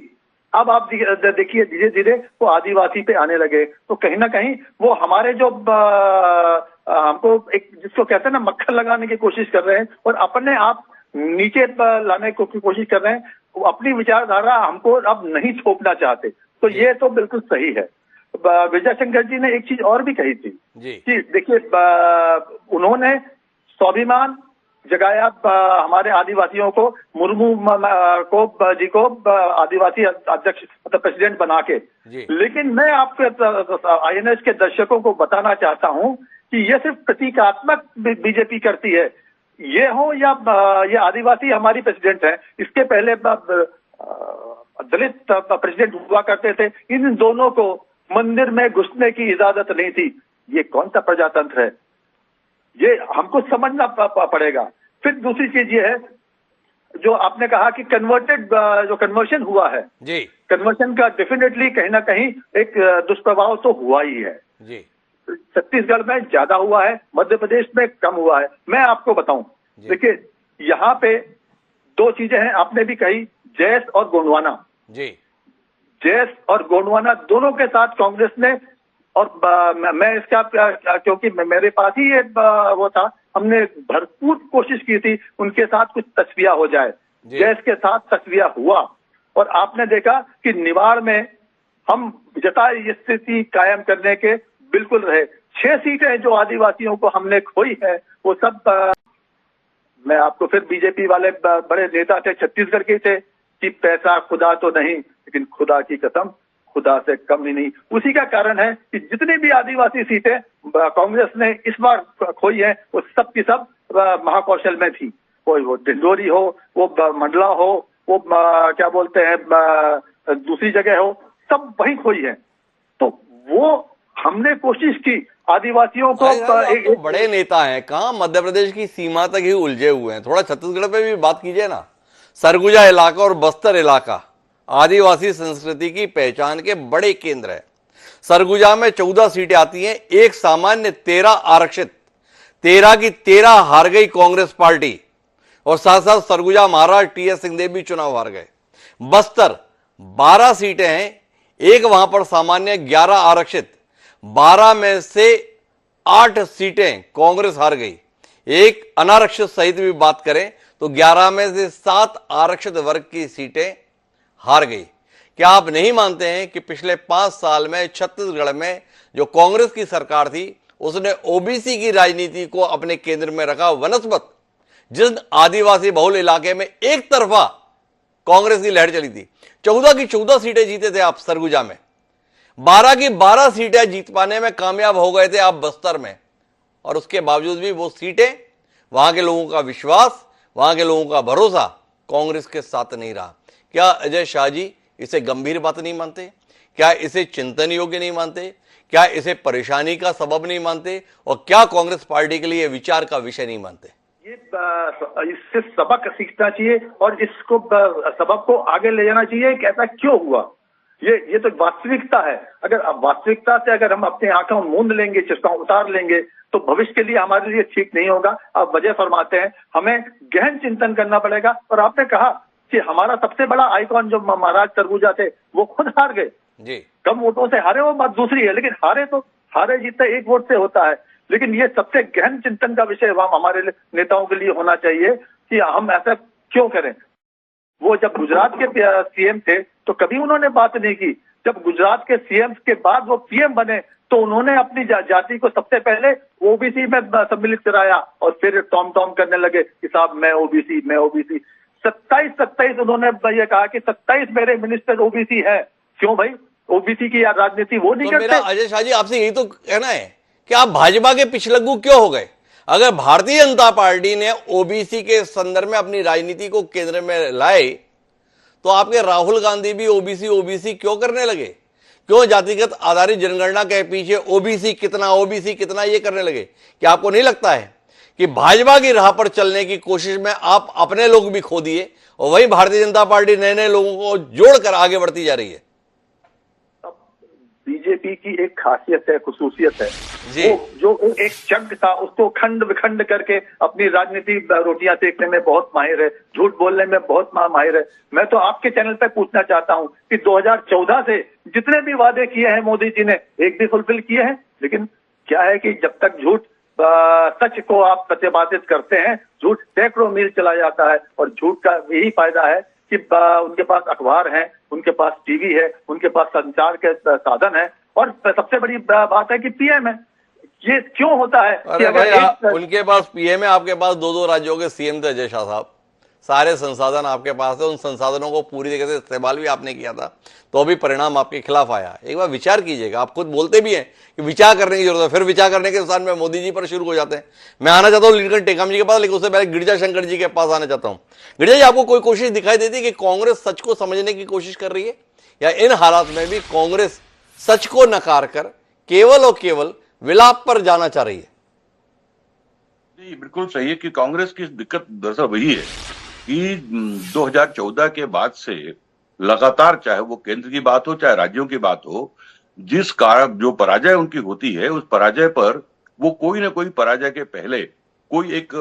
अब आप देखिए धीरे धीरे वो आदिवासी पे आने लगे। तो कहीं ना कहीं वो हमारे जो हमको एक जिसको कहते हैं ना मक्खन लगाने की कोशिश कर रहे हैं और अपने आप नीचे लाने की कोशिश कर रहे हैं, वो अपनी विचारधारा हमको अब नहीं थोपना चाहते। तो ये तो बिल्कुल सही है। गिरिजा शंकर जी ने एक चीज और भी कही थी कि देखिए उन्होंने स्वाभिमान जगाया हमारे आदिवासियों को, मुर्मू को आदिवासी अध्यक्ष मतलब प्रेसिडेंट बना के। लेकिन मैं आपके आईएनएस के दर्शकों को बताना चाहता हूं कि ये सिर्फ प्रतीकात्मक बीजेपी करती है। ये हो या ये आदिवासी हमारी प्रेसिडेंट है, इसके पहले दलित प्रेसिडेंट हुआ करते थे, इन दोनों को मंदिर में घुसने की इजाजत नहीं थी। ये कौन सा प्रजातंत्र है, ये हमको समझना पड़ेगा। फिर दूसरी चीज ये है जो आपने कहा कि कन्वर्टेड जो कन्वर्शन हुआ है जी, कन्वर्शन का डेफिनेटली कहीं ना कहीं एक दुष्प्रभाव तो हुआ ही है जी। छत्तीसगढ़ में ज्यादा हुआ है, मध्य प्रदेश में कम हुआ है। मैं आपको बताऊं, देखिए यहाँ पे 2 चीजें हैं, आपने भी कही, जैस और गोंडवाना जी। जैस और गोंडवाना दोनों के साथ कांग्रेस ने, और मैं इसका क्योंकि मेरे पास ही वो था, हमने भरपूर कोशिश की थी उनके साथ कुछ तस्वीर हो जाए। गैस के साथ तस्वीर हुआ और आपने देखा कि निवाड़ में हम जताई स्थिति कायम करने के बिल्कुल रहे। 6 सीटें जो आदिवासियों को हमने खोई है वो सब मैं आपको फिर बीजेपी वाले बड़े नेता थे छत्तीसगढ़ के थे कि पैसा खुदा तो नहीं, लेकिन खुदा की कसम खुदा से कम ही नहीं। उसी का कारण है कि जितनी भी आदिवासी सीटें कांग्रेस ने इस बार खोई है वो सब की सब महाकौशल में थी। वो डिंडोरी हो, वो मंडला हो, वो क्या बोलते हैं दूसरी जगह हो, सब वही खोई है। तो वो हमने कोशिश की आदिवासियों को तो बड़े नेता हैं, कहाँ मध्य प्रदेश की सीमा तक ही उलझे हुए हैं, थोड़ा छत्तीसगढ़ पे भी बात कीजिए ना। सरगुजा इलाका और बस्तर इलाका आदिवासी संस्कृति की पहचान के बड़े केंद्र है। सरगुजा में 14 सीटें आती हैं, एक सामान्य 13 आरक्षित, 13 की 13 हार गई कांग्रेस पार्टी और साथ साथ सरगुजा महाराज टीएस सिंहदेव भी चुनाव हार गए। बस्तर 12 सीटें हैं, एक वहां पर सामान्य 11 आरक्षित, 12 में से 8 सीटें कांग्रेस हार गई। एक अनारक्षित सहित भी बात करें तो 11 में से 7 आरक्षित वर्ग की सीटें हार गई। क्या आप नहीं मानते हैं कि पिछले 5 साल में छत्तीसगढ़ में जो कांग्रेस की सरकार थी उसने ओबीसी की राजनीति को अपने केंद्र में रखा, वनस्पत जिन आदिवासी बहुल इलाके में एक तरफा कांग्रेस की लहर चली थी। 14 की 14 सीटें जीते थे आप सरगुजा में, 12 की 12 सीटें जीत पाने में कामयाब हो गए थे आप बस्तर में, और उसके बावजूद भी वो सीटें, वहां के लोगों का विश्वास, वहां के लोगों का भरोसा कांग्रेस के साथ नहीं रहा। क्या अजय शाह जी इसे गंभीर बात नहीं मानते? क्या इसे चिंतन योग्य नहीं मानते? क्या इसे परेशानी का सबब नहीं मानते? और क्या कांग्रेस पार्टी के लिए विचार का विषय नहीं मानते? ये इससे सबक सीखना चाहिए और इसको सबक को आगे ले जाना चाहिए कि ऐसा क्यों हुआ। ये तो वास्तविकता है। अगर वास्तविकता से अगर हम अपनी आंखों मूंद लेंगे, चश्मा उतार लेंगे, तो भविष्य के लिए हमारे लिए ठीक नहीं होगा। आप वजह फरमाते हैं, हमें गहन चिंतन करना पड़ेगा। और आपने कहा कि हमारा सबसे बड़ा आइकॉन जो महाराज सरगुजा थे वो खुद हार गए जी, कम वोटों से हारे, वो बात दूसरी है, लेकिन हारे जीतते 1 वोट से होता है। लेकिन ये सबसे गहन चिंतन का विषय हमारे नेताओं के लिए होना चाहिए कि हम ऐसा क्यों करें। वो जब गुजरात के सीएम थे तो कभी उन्होंने बात नहीं की। जब गुजरात के सीएम के बाद वो पीएम बने तो उन्होंने अपनी जाति को सबसे पहले ओबीसी में सम्मिलित कराया और फिर टॉम करने लगे कि साहब मैं ओबीसी। 27 उन्होंने ये कहा कि 27 मेरे मिनिस्टर ओबीसी है। क्यों भाई, ओबीसी की राजनीति वो नहीं करते? मेरा अजय शाह जी आपसे यही तो कहना है कि आप भाजपा के पिछलग्गू क्यों हो गए? अगर भारतीय जनता पार्टी ने ओबीसी के संदर्भ में अपनी राजनीति को केंद्र में लाए तो आपके राहुल गांधी भी ओबीसी क्यों करने लगे? क्यों जातिगत आधारित जनगणना के पीछे ओबीसी कितना ये करने लगे? क्या आपको नहीं लगता है कि भाजपा की राह पर चलने की कोशिश में आप अपने लोग भी खो दिए और वही भारतीय जनता पार्टी नए लोगों को जोड़कर आगे बढ़ती जा रही है? बीजेपी की एक खासियत है, खुसूसियत है, वो जो एक चंक था उसको खंड विखंड करके अपनी राजनीति रोटियां सेकने में बहुत माहिर है, झूठ बोलने में बहुत माहिर है। मैं तो आपके चैनल पे पूछना चाहता हूं कि 2014 से जितने भी वादे किए हैं मोदी जी ने एक भी फुलफिल किए हैं? लेकिन क्या है कि जब तक झूठ सच को आप प्रतिपादित करते हैं, झूठ सैकड़ों मील चला जाता है। और झूठ का यही फायदा है कि उनके पास अखबार है, उनके पास टीवी है, उनके पास संचार के साधन है, और सबसे बड़ी बात है कि पीएम है। ये क्यों होता है कि अगर उनके पास पीएम है, आपके पास 2 राज्यों के सीएम थे अजय शाह साहब, सारे संसाधन आपके पास है, उन संसाधनों को पूरी तरीके से इस्तेमाल भी आपने किया था, तो भी परिणाम आपके खिलाफ आया। एक बार विचार कीजिएगा। आप खुद बोलते भी हैं कि विचार करने की जरूरत है, फिर विचार करने के स्थान में मोदी जी पर शुरू हो जाते हैं। मैं आना चाहता हूँ नीलकंठ टेकाम जी के पास, लेकिन उससे पहले गिरिजा शंकर जी के पास आना चाहता हूँ। गिरिजा जी, आपको कोई कोशिश दिखाई देती है कि कांग्रेस सच को समझने की कोशिश कर रही है, या इन हालात में भी कांग्रेस सच को नकार कर केवल और केवल विलाप पर जाना चाह रही है? जी, बिल्कुल सही है कि कांग्रेस की दिक्कत दरअसल वही है कि 2014 के बाद से लगातार, चाहे वो केंद्र की बात हो चाहे राज्यों की बात हो, जिस कारण जो पराजय उनकी होती है उस पराजय पर वो कोई ना कोई पराजय के पहले कोई एक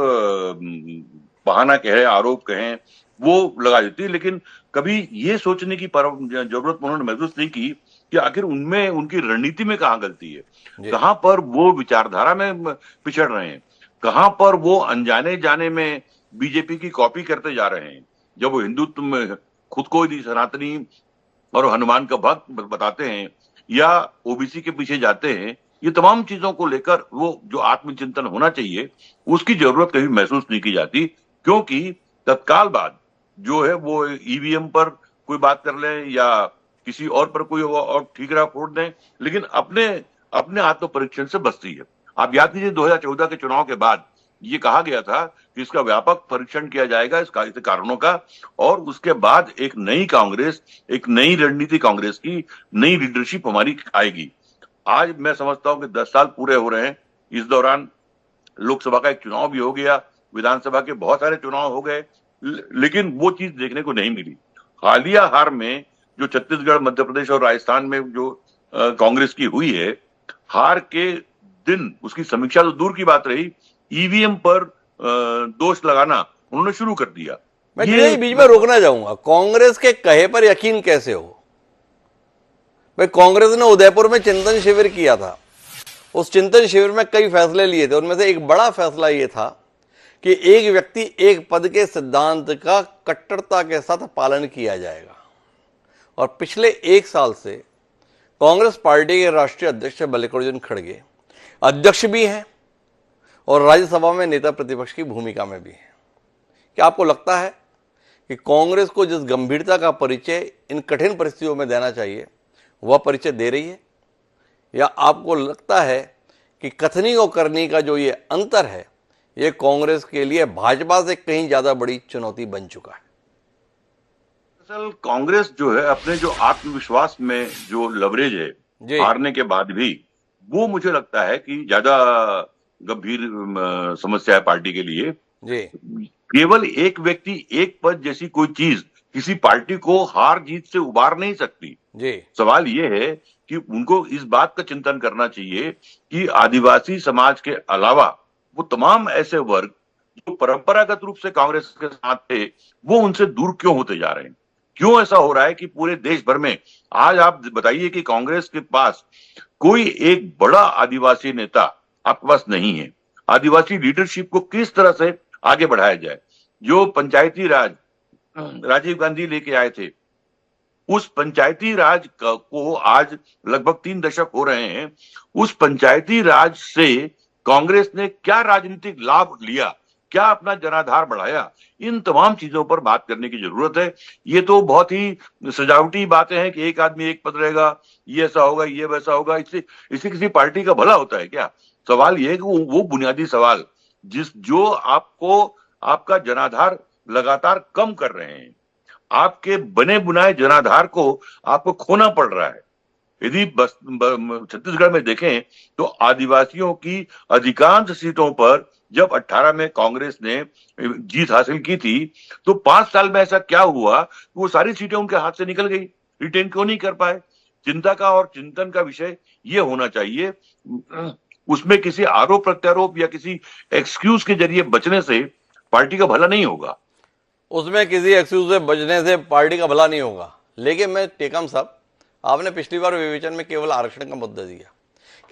बहाना कहे, आरोप कहें, वो लगा देती है। लेकिन कभी ये सोचने की जरूरत उन्होंने महसूस नहीं की कि आखिर उनमें, उनकी रणनीति में कहाँ गलती है, कहाँ पर वो विचारधारा में पिछड़ रहे हैं। कहां पर वो अनजाने जाने में बीजेपी की कॉपी करते जा रहे हैं। जब वो हिंदुत्व में खुद को ही सनातनी और हनुमान का भक्त बताते हैं या ओबीसी के पीछे जाते हैं, ये तमाम चीजों को लेकर वो जो आत्मचिंतन होना चाहिए उसकी जरूरत कभी महसूस नहीं की जाती, क्योंकि तत्काल बाद जो है वो ईवीएम पर कोई बात कर लें या किसी और पर कोई और ठीकरा फोड़ दें, लेकिन अपने अपने आत्म परीक्षण से बचती है। आप याद कीजिए 2014 के चुनाव के बाद ये कहा गया था कि इसका व्यापक परीक्षण किया जाएगा इसके कारणों का, और उसके बाद एक नई कांग्रेस, एक नई रणनीति कांग्रेस की नई लीडरशिप हमारी आएगी। आज मैं समझता हूं कि 10 साल पूरे हो रहे हैं। इस दौरान लोकसभा का एक चुनाव भी हो गया, विधानसभा के बहुत सारे चुनाव हो गए, लेकिन वो चीज देखने को नहीं मिली। हालिया हार में जो छत्तीसगढ़, मध्य प्रदेश और राजस्थान में जो कांग्रेस की हुई है, हार के दिन उसकी समीक्षा तो दूर की बात रही, ईवीएम पर दोष लगाना उन्होंने शुरू कर दिया। मैं ये बीच में रोकना चाहूंगा, कांग्रेस के कहे पर यकीन कैसे हो? भाई कांग्रेस ने उदयपुर में चिंतन शिविर किया था, उस चिंतन शिविर में कई फैसले लिए थे, उनमें से एक बड़ा फैसला ये था कि एक व्यक्ति एक पद के सिद्धांत का कट्टरता के साथ पालन किया जाएगा। और पिछले 1 साल से कांग्रेस पार्टी के राष्ट्रीय अध्यक्ष मल्लिकार्जुन खड़गे अध्यक्ष भी हैं और राज्यसभा में नेता प्रतिपक्ष की भूमिका में भी हैं। क्या आपको लगता है कि कांग्रेस को जिस गंभीरता का परिचय इन कठिन परिस्थितियों में देना चाहिए वह परिचय दे रही है, या आपको लगता है कि कथनी और करनी का जो ये अंतर है ये कांग्रेस के लिए भाजपा से कहीं ज्यादा बड़ी चुनौती बन चुका है? दरअसल कांग्रेस जो है अपने जो आत्मविश्वास में जो लवरेज है हारने के बाद भी, वो मुझे लगता है कि ज्यादा गंभीर समस्या है पार्टी के लिए। जी। केवल एक व्यक्ति एक पद जैसी कोई चीज किसी पार्टी को हार जीत से उबार नहीं सकती। जी। सवाल यह है कि उनको इस बात का चिंतन करना चाहिए कि आदिवासी समाज के अलावा वो तमाम ऐसे वर्ग जो परंपरागत रूप से कांग्रेस के साथ थे, वो उनसे दूर क्यों होते जा रहे हैं? क्यों ऐसा हो रहा है कि पूरे देश भर में आज आप बताइए कि कांग्रेस के पास कोई एक बड़ा आदिवासी नेता आपके पास नहीं है। आदिवासी लीडरशिप को किस तरह से आगे बढ़ाया जाए? जो पंचायती राज राजीव गांधी लेके आए थे, उस पंचायती राज को आज लगभग 3 दशक हो रहे हैं। उस पंचायती राज से कांग्रेस ने क्या राजनीतिक लाभ लिया, क्या अपना जनाधार बढ़ाया? इन तमाम चीजों पर बात करने की जरूरत है। ये तो बहुत ही सजावटी बातें हैं कि एक आदमी एक पद रहेगा, ये ऐसा होगा, ये वैसा होगा, इससे किसी पार्टी का भला होता है क्या? सवाल ये है कि वो बुनियादी सवाल जो आपको आपका जनाधार लगातार कम कर रहे हैं, आपके बने बुनाए जनाधार को आपको खोना पड़ रहा है। यदि छत्तीसगढ़ में देखें तो आदिवासियों की अधिकांश सीटों पर जब 18 में कांग्रेस ने जीत हासिल की थी, तो 5 साल में ऐसा क्या हुआ वो सारी सीटें उनके हाथ से निकल गई, रिटेन क्यों नहीं कर पाए? चिंता का और चिंतन का विषय ये होना चाहिए। उसमें किसी आरोप प्रत्यारोप या किसी एक्सक्यूज के जरिए बचने से पार्टी का भला नहीं होगा। उसमें किसी एक्सक्यूज से बचने से पार्टी का भला नहीं होगा। लेकिन मैं टेकम साहब, आपने पिछली बार विवेचन में केवल आरक्षण का मुद्दा दिया,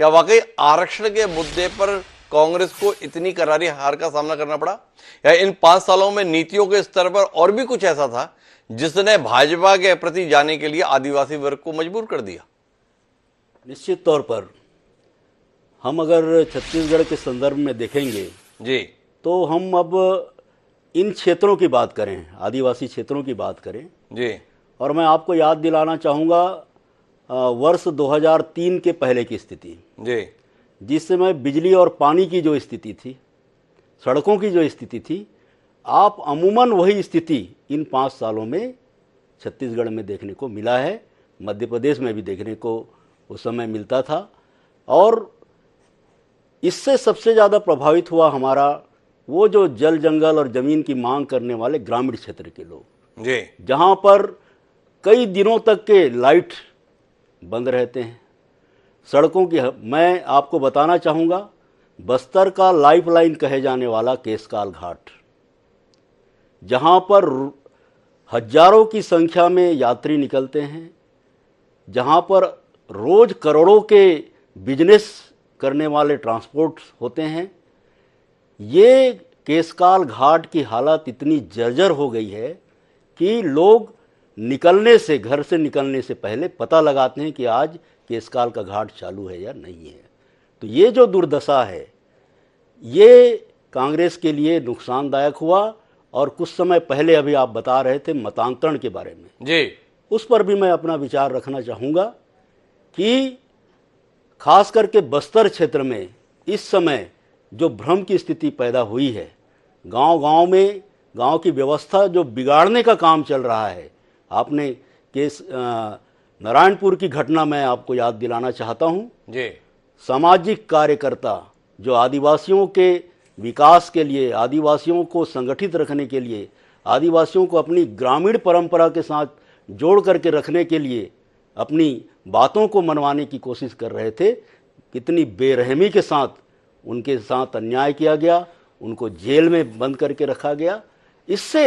क्या वाकई आरक्षण के मुद्दे पर कांग्रेस को इतनी करारी हार का सामना करना पड़ा, या इन 5 सालों में नीतियों के स्तर पर और भी कुछ ऐसा था जिसने भाजपा के प्रति जाने के लिए आदिवासी वर्ग को मजबूर कर दिया? निश्चित तौर पर हम अगर छत्तीसगढ़ के संदर्भ में देखेंगे जी, तो हम अब इन क्षेत्रों की बात करें, आदिवासी क्षेत्रों की बात करें जी, और मैं आपको याद दिलाना चाहूँगा वर्ष 2003 के पहले की स्थिति जी, जिस समय बिजली और पानी की जो स्थिति थी, सड़कों की जो स्थिति थी, आप अमूमन वही स्थिति इन 5 सालों में छत्तीसगढ़ में देखने को मिला है। मध्य प्रदेश में भी देखने को उस समय मिलता था, और इससे सबसे ज़्यादा प्रभावित हुआ हमारा वो जो जल जंगल और ज़मीन की मांग करने वाले ग्रामीण क्षेत्र के लोग जी, जहाँ पर कई दिनों तक के लाइट बंद रहते हैं, सड़कों की। मैं आपको बताना चाहूँगा, बस्तर का लाइफलाइन कहे जाने वाला केशकाल घाट, जहाँ पर हजारों की संख्या में यात्री निकलते हैं, जहाँ पर रोज़ करोड़ों के बिजनेस करने वाले ट्रांसपोर्ट होते हैं, ये केसकाल घाट की हालत इतनी जर्जर हो गई है कि लोग घर से निकलने से पहले पता लगाते हैं कि आज केसकाल का घाट चालू है या नहीं है। तो ये जो दुर्दशा है ये कांग्रेस के लिए नुकसानदायक हुआ। और कुछ समय पहले अभी आप बता रहे थे मतांतरण के बारे में जी, उस पर भी मैं अपना विचार रखना चाहूँगा कि खास करके बस्तर क्षेत्र में इस समय जो भ्रम की स्थिति पैदा हुई है, गांव-गांव में गांव की व्यवस्था जो बिगाड़ने का काम चल रहा है। आपने केस नारायणपुर की घटना मैं आपको याद दिलाना चाहता हूँ। जी, सामाजिक कार्यकर्ता जो आदिवासियों के विकास के लिए, आदिवासियों को संगठित रखने के लिए, आदिवासियों को अपनी ग्रामीण परंपरा के साथ जोड़ करके रखने के लिए अपनी बातों को मनवाने की कोशिश कर रहे थे, कितनी बेरहमी के साथ उनके साथ अन्याय किया गया, उनको जेल में बंद करके रखा गया। इससे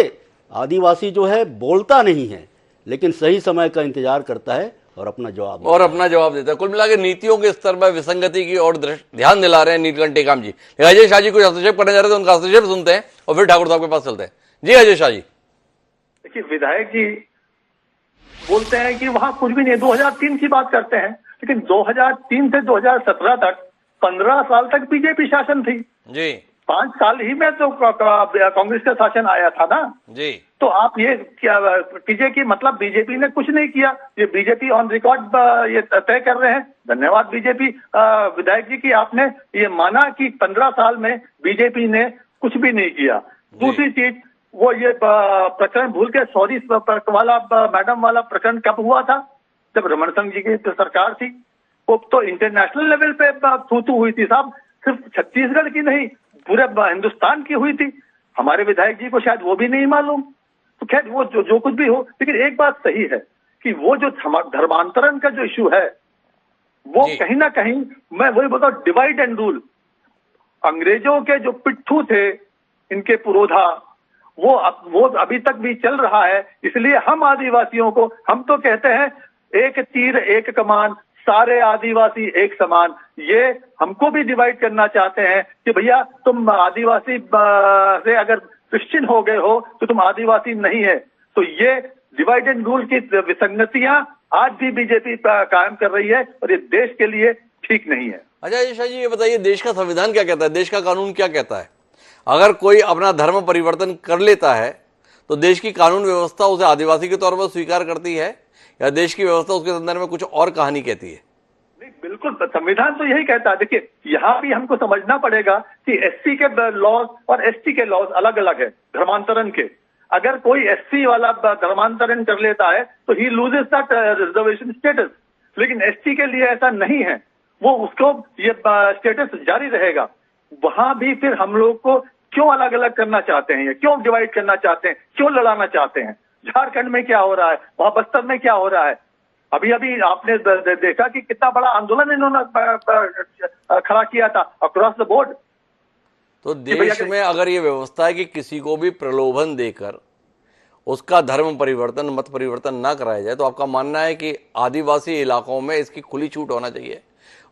आदिवासी जो है बोलता नहीं है, लेकिन सही समय का इंतजार करता है और अपना जवाब देता है। कुल मिला के नीतियों के स्तर पर विसंगति की ओर ध्यान दिला रहे हैं नीलकंठ टेकाम जी। अजय शाह जी कुछ हस्तक्षेप करने जा रहे थे, उनका हस्तक्षेप सुनते हैं और फिर ठाकुर साहब के पास चलते हैं। जी अजय शाह जी। देखिए, विधायक जी बोलते हैं कि वहां कुछ भी नहीं, 2003 की बात करते हैं, लेकिन 2003 से 2017 तक 15 साल तक बीजेपी शासन थी जी। 5 साल ही में तो कांग्रेस का शासन आया था ना जी। तो आप ये क्या कीजिए कि मतलब बीजेपी ने कुछ नहीं किया, ये बीजेपी ऑन रिकॉर्ड ये तय कर रहे हैं। धन्यवाद बीजेपी विधायक जी की आपने ये माना कि 15 साल में बीजेपी ने कुछ भी नहीं किया। दूसरी चीज, वो ये प्रकरण भूल के सॉरी वाला मैडम वाला प्रकरण कब हुआ था? जब रमन सिंह जी की सरकार थी। वो तो इंटरनेशनल लेवल पे थू हुई थी साहब, सिर्फ छत्तीसगढ़ की नहीं पूरे हिंदुस्तान की हुई थी। हमारे विधायक जी को शायद वो भी नहीं मालूम। तो खैर वो जो कुछ भी हो, लेकिन एक बात सही है कि वो जो धर्मांतरण का जो इशू है वो कहीं ना कहीं, मैं वही बोलता हूँ, डिवाइड एंड रूल। अंग्रेजों के जो पिट्ठू थे, इनके पुरोधा, वो अभी तक भी चल रहा है। इसलिए हम आदिवासियों को, हम तो कहते हैं एक तीर एक कमान, सारे आदिवासी एक समान। ये हमको भी डिवाइड करना चाहते हैं कि भैया तुम आदिवासी से अगर क्रिश्चियन हो गए हो तो तुम आदिवासी नहीं है। तो ये डिवाइड एंड रूल की विसंगतियां आज भी बीजेपी कायम कर रही है और ये देश के लिए ठीक नहीं है। अच्छा अजय शाह जी, ये बताइए देश का संविधान क्या कहता है, देश का कानून क्या कहता है? अगर कोई अपना धर्म परिवर्तन कर लेता है तो देश की कानून व्यवस्था उसे आदिवासी के तौर पर स्वीकार करती है या देश की व्यवस्था उसके संदर्भ में कुछ और कहानी कहती है? नहीं, बिल्कुल संविधान तो यही कहता है। देखिए, यहाँ भी हमको समझना पड़ेगा कि एससी के लॉज और एसटी के लॉज अलग अलग है धर्मांतरण के। अगर कोई एससी वाला धर्मांतरण कर लेता है तो ही लूजेस दैट रिजर्वेशन स्टेटस, लेकिन एसटी के लिए ऐसा नहीं है, वो उसको ये स्टेटस जारी रहेगा। वहां भी फिर हम लोग को क्यों अलग अलग करना चाहते हैं, क्यों डिवाइड करना चाहते हैं, क्यों लड़ाना चाहते हैं? झारखंड में क्या हो रहा है, वहां बस्तर में क्या हो रहा है? अभी अभी आपने देखा कि कितना बड़ा आंदोलन इन्होंने खड़ा किया था अक्रॉस द बोर्ड। तो देश में अगर ये व्यवस्था है कि किसी को भी प्रलोभन देकर उसका धर्म परिवर्तन, मत परिवर्तन ना कराया जाए, तो आपका मानना है कि आदिवासी इलाकों में इसकी खुली छूट होना चाहिए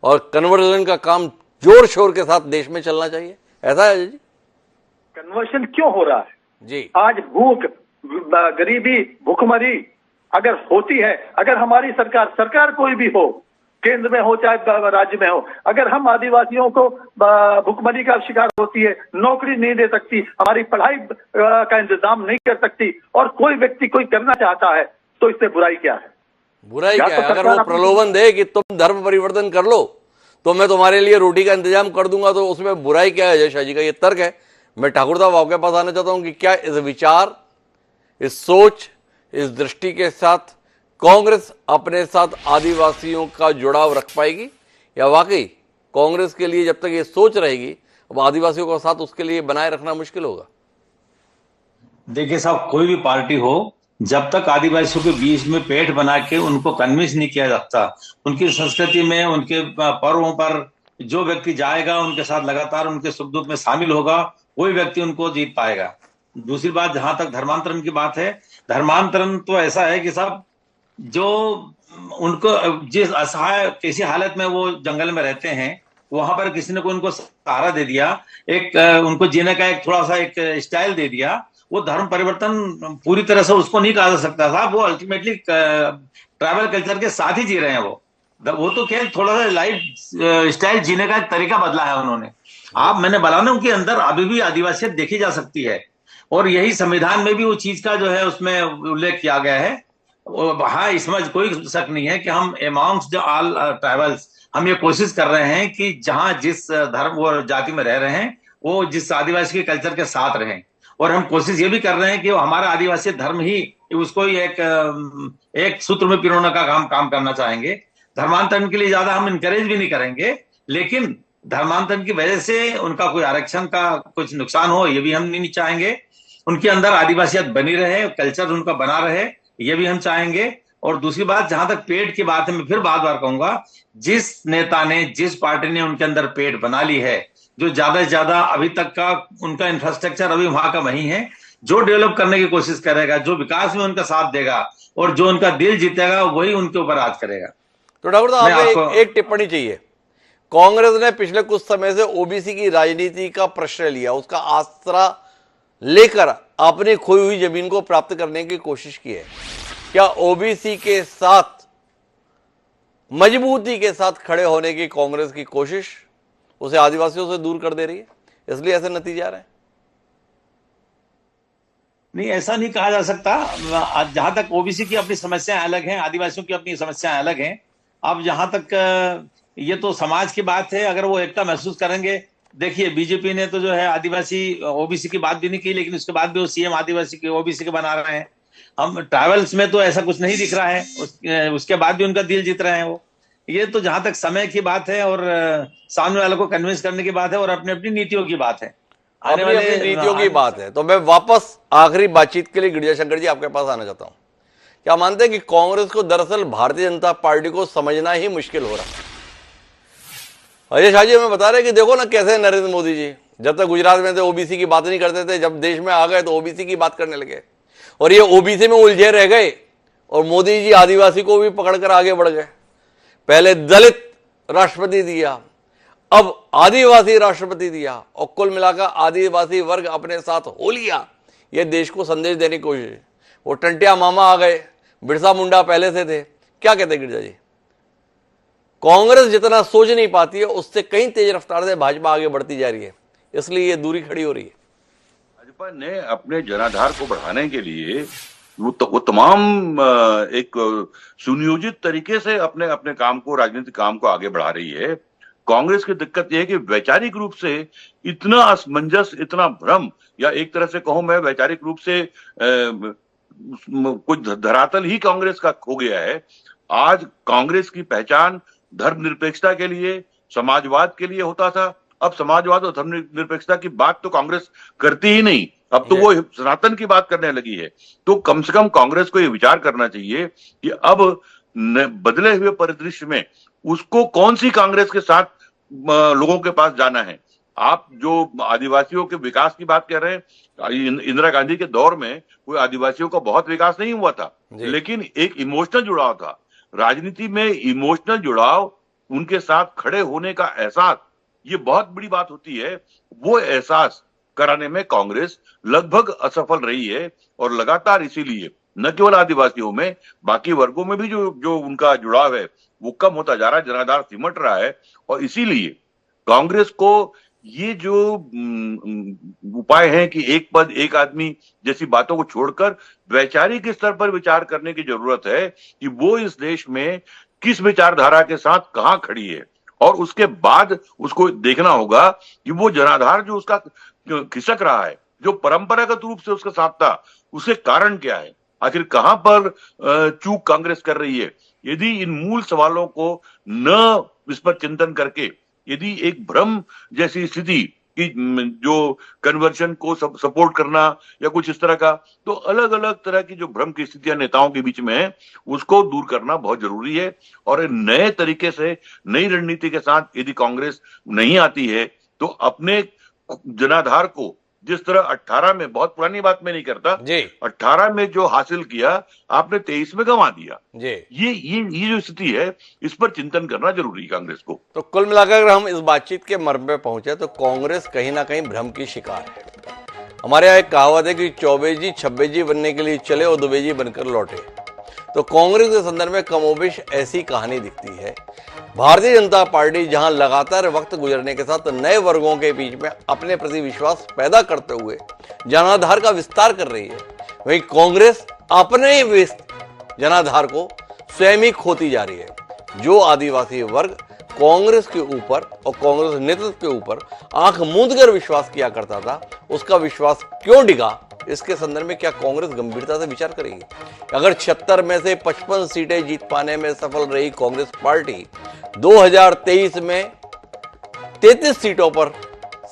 और कन्वर्जन का काम जोर शोर के साथ देश में चलना चाहिए, ऐसा है जी? कन्वर्शन क्यों हो रहा है जी? आज भूख, गरीबी, भूखमरी अगर होती है, अगर हमारी सरकार कोई भी हो, केंद्र में हो चाहे राज्य में हो, अगर हम आदिवासियों को भूखमरी का शिकार होती है, नौकरी नहीं दे सकती, हमारी पढ़ाई का इंतजाम नहीं कर सकती और कोई व्यक्ति कोई करना चाहता है, तो इससे बुराई क्या है? बुराई क्या है? अगर वो प्रलोभन दे कि तुम धर्म परिवर्तन कर लो तो मैं तुम्हारे लिए रोटी का इंतजाम कर दूंगा, तो उसमें बुराई क्या है? अजय शाह जी का ये तर्क है। मैं ठाकुर साहब आपके पास आना चाहता हूं कि क्या इस विचार, इस सोच, इस दृष्टि के साथ कांग्रेस अपने साथ आदिवासियों का जुड़ाव रख पाएगी या वाकई कांग्रेस के लिए जब तक ये सोच रहेगी अब आदिवासियों का साथ उसके लिए बनाए रखना मुश्किल होगा? देखिए साहब, कोई भी पार्टी हो, जब तक आदिवासियों के बीच में पेट बना के उनको कन्विंस नहीं किया जाता, उनकी संस्कृति में, उनके पर्वों पर जो व्यक्ति जाएगा, उनके साथ लगातार उनके सुख दुख में शामिल होगा, वही व्यक्ति उनको जीत पाएगा। दूसरी बात, जहां तक धर्मांतरण की बात है, धर्मांतरण तो ऐसा है कि साहब जो उनको जिस असहाय कैसी हालत में वो जंगल में रहते हैं, वहां पर किसी ने कोई उनको सहारा दे दिया, एक उनको जीने का एक थोड़ा सा एक स्टाइल दे दिया, वो धर्म परिवर्तन पूरी तरह से उसको नहीं कहा जा सकता था। वो अल्टीमेटली ट्राइबल कल्चर के साथ ही जी रहे हैं वो तो खेल थोड़ा सा लाइफ स्टाइल जीने का एक तरीका बदला है उन्होंने। आप मैंने बोला ना, उनके अंदर अभी भी आदिवासियत देखी जा सकती है, और यही संविधान में भी वो चीज का जो है उसमें उल्लेख किया गया है। हाँ, इसमें कोई शक नहीं है कि हम अमॉन्ग्स्ट ऑल ट्राइबल्स हम ये कोशिश कर रहे हैं कि जहां जिस धर्म वो जाति में रह रहे हैं, वो जिस आदिवासी के कल्चर के साथ रहें। और हम कोशिश ये भी कर रहे हैं कि वो हमारा आदिवासी धर्म ही उसको ही एक सूत्र में पिरोने का काम करना चाहेंगे। धर्मांतरण के लिए ज्यादा हम इनकरेज भी नहीं करेंगे, लेकिन धर्मांतरण की वजह से उनका कोई आरक्षण का कुछ नुकसान हो ये भी हम नहीं चाहेंगे। उनके अंदर आदिवासियत बनी रहे, कल्चर उनका बना रहे, ये भी हम चाहेंगे। और दूसरी बात, जहां तक पेट की बात है, मैं फिर बार कहूंगा, जिस नेता ने, जिस पार्टी ने उनके अंदर पेट बना ली है, जो ज्यादा से ज्यादा अभी तक का उनका इंफ्रास्ट्रक्चर अभी वहां का वही है, जो डेवलप करने की कोशिश करेगा, जो विकास में उनका साथ देगा और जो उनका दिल जीतेगा, वही उनके ऊपर राज करेगा। तो डॉक्टर साहब, एक टिप्पणी चाहिए। कांग्रेस ने पिछले कुछ समय से ओबीसी की राजनीति का प्रश्रय लिया, उसका आसरा लेकर अपनी खोई हुई जमीन को प्राप्त करने की कोशिश की है। क्या ओबीसी के साथ मजबूती के साथ खड़े होने की कांग्रेस की कोशिश उसे आदिवासियों से दूर कर दे रही है, इसलिए ऐसे नतीजे आ रहे हैं? नहीं, ऐसा नहीं कहा जा सकता। जहां तक ओबीसी की अपनी समस्याएं अलग हैं, आदिवासियों की अपनी समस्याएं अलग हैं। अब जहां तक ये तो समाज की बात है, अगर वो एकता महसूस करेंगे। देखिए, बीजेपी ने तो जो है आदिवासी ओबीसी की बात भी नहीं की, लेकिन उसके बाद भी वो सीएम आदिवासी के ओबीसी के बना रहे हैं। हम ट्राइबल्स में तो ऐसा कुछ नहीं दिख रहा है, उसके बाद भी उनका दिल जीत रहे हैं वो। ये तो जहां तक समय की बात है और सामने वालों को कन्विंस करने की बात है, और अपनी अपनी नीतियों की बात है, आने वाले नीतियों की बात है। तो मैं वापस आखिरी बातचीत के लिए गिरिजा शंकर जी आपके पास आना चाहता हूं। क्या मानते हैं कि कांग्रेस को दरअसल भारतीय जनता पार्टी को समझना ही मुश्किल हो रहा है? अजय शाह जी हमें बता रहे कि देखो ना कैसे नरेंद्र मोदी जी जब तक गुजरात में थे ओबीसी की बात नहीं करते थे, जब देश में आ गए तो ओबीसी की बात करने लगे, और ये ओबीसी में उलझे रह गए, और मोदी जी आदिवासी को भी पकड़कर आगे बढ़ गए। पहले दलित राष्ट्रपति दिया, अब आदिवासी राष्ट्रपति दिया, और कुल मिलाकर आदिवासी वर्ग अपने साथ हो लिया। यह देश को संदेश देने की कोशिश। वो टंटिया मामा आ गए, बिरसा मुंडा पहले से थे। क्या कहते हैं गिरिजा जी? कांग्रेस जितना सोच नहीं पाती है, उससे कहीं तेज रफ्तार से भाजपा आगे बढ़ती जा रही है, इसलिए ये दूरी खड़ी हो रही है। भाजपा ने अपने जनाधार को बढ़ाने के लिए वो तमाम एक सुनियोजित तरीके से अपने अपने काम को, राजनीतिक काम को आगे बढ़ा रही है। कांग्रेस की दिक्कत यह है कि वैचारिक रूप से इतना असमंजस, इतना भ्रम, या एक तरह से कहूं मैं वैचारिक रूप से कुछ धरातल ही कांग्रेस का खो गया है। आज कांग्रेस की पहचान धर्मनिरपेक्षता के लिए, समाजवाद के लिए होता था। अब समाजवाद और धर्मनिरपेक्षता की बात तो कांग्रेस करती ही नहीं, अब तो वो सनातन की बात करने लगी है। तो कम से कम कांग्रेस को ये विचार करना चाहिए कि अब बदले हुए परिदृश्य में उसको कौन सी कांग्रेस के साथ लोगों के पास जाना है। आप जो आदिवासियों के विकास की बात कर रहे हैं, इंदिरा गांधी के दौर में कोई आदिवासियों का बहुत विकास नहीं हुआ था, लेकिन एक इमोशनल जुड़ाव था। राजनीति में इमोशनल जुड़ाव, उनके साथ खड़े होने का एहसास, ये बहुत बड़ी बात होती है। वो एहसास कराने में कांग्रेस लगभग असफल रही है, और लगातार इसीलिए न केवल आदिवासियों में, बाकी वर्गों में भी जो उनका जुड़ाव है वो कम होता जा रहा है, जनाधार सिमट रहा है। और इसीलिए कांग्रेस को ये जो उपाय है कि एक पद एक आदमी जैसी बातों को छोड़कर वैचारिक स्तर पर विचार करने की जरूरत है कि वो इस देश में किस विचारधारा के साथ कहां खड़ी है, और उसके बाद उसको देखना होगा कि वो जनाधार जो उसका खिसक रहा है, जो परंपरागत रूप से उसका साथ था, उसके कारण क्या है, आखिर कहां पर चूक कांग्रेस कर रही है। यदि इन मूल सवालों को न इस पर चिंतन करके, यदि एक भ्रम जैसी स्थिति कि जो कन्वर्शन को सपोर्ट करना या कुछ इस तरह का, तो अलग अलग तरह की जो भ्रम की स्थितियां नेताओं के बीच में है, उसको दूर करना बहुत जरूरी है। और नए तरीके से, नई रणनीति के साथ यदि कांग्रेस नहीं आती है, तो अपने जनाधार को जिस तरह 18 में, बहुत पुरानी बात मैं नहीं करता जी 18 में जो हासिल किया आपने 23 में गंवा दिया। जी। ये जो स्थिति है, इस पर चिंतन करना जरूरी है कांग्रेस को। तो कुल मिलाकर अगर हम इस बातचीत के मर्म पे पहुंचे तो कांग्रेस कहीं ना कहीं भ्रम की शिकार है। हमारे यहाँ एक कहावत है कि चौबे जी छब्बे जी बनने के लिए चले और दुबे जी बनकर लौटे। तो कांग्रेस के संदर्भ में कमोबेश ऐसी कहानी दिखती है। भारतीय जनता पार्टी जहां लगातार वक्त गुजरने के साथ नए वर्गों के बीच में अपने प्रति विश्वास पैदा करते हुए जनाधार का विस्तार कर रही है, वहीं कांग्रेस अपने ही जनाधार को स्वयं ही खोती जा रही है। जो आदिवासी वर्ग कांग्रेस के ऊपर और कांग्रेस नेतृत्व के ऊपर आंख मूंद कर विश्वास किया करता था, उसका विश्वास क्यों डिगा, इसके संदर्भ में क्या कांग्रेस गंभीरता से विचार करेगी? अगर 76 में से 55 सीटें जीत पाने में सफल रही कांग्रेस पार्टी 2023 में 33 सीटों पर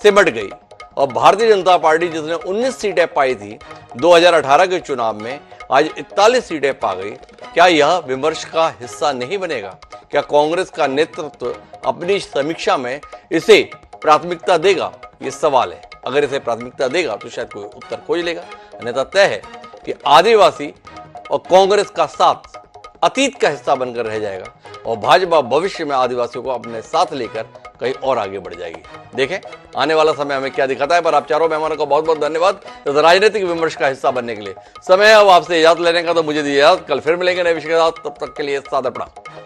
सिमट गई और भारतीय जनता पार्टी जिसने 19 सीटें पाई थी 2018 के चुनाव में आज 41 सीटें पा गई, क्या यह विमर्श का हिस्सा नहीं बनेगा? क्या कांग्रेस का नेतृत्व अपनी समीक्षा में इसे प्राथमिकता देगा? ये सवाल है। अगर इसे प्राथमिकता देगा तो शायद कोई उत्तर खोज लेगा, अन्यथा तय है कि आदिवासी और कांग्रेस का साथ अतीत का हिस्सा बनकर रह जाएगा और भाजपा भविष्य में आदिवासियों को अपने साथ लेकर कहीं और आगे बढ़ जाएगी। देखें आने वाला समय हमें क्या दिखाता है। पर आप चारों मेहमानों को बहुत बहुत धन्यवाद इस राजनीतिक विमर्श का हिस्सा बनने के लिए। समय अब आपसे इजाजत लेने का, तो मुझे दीजिए इजाजत। कल फिर मिलेंगे नए विषय के साथ, तब तक के लिए सादर प्रणाम।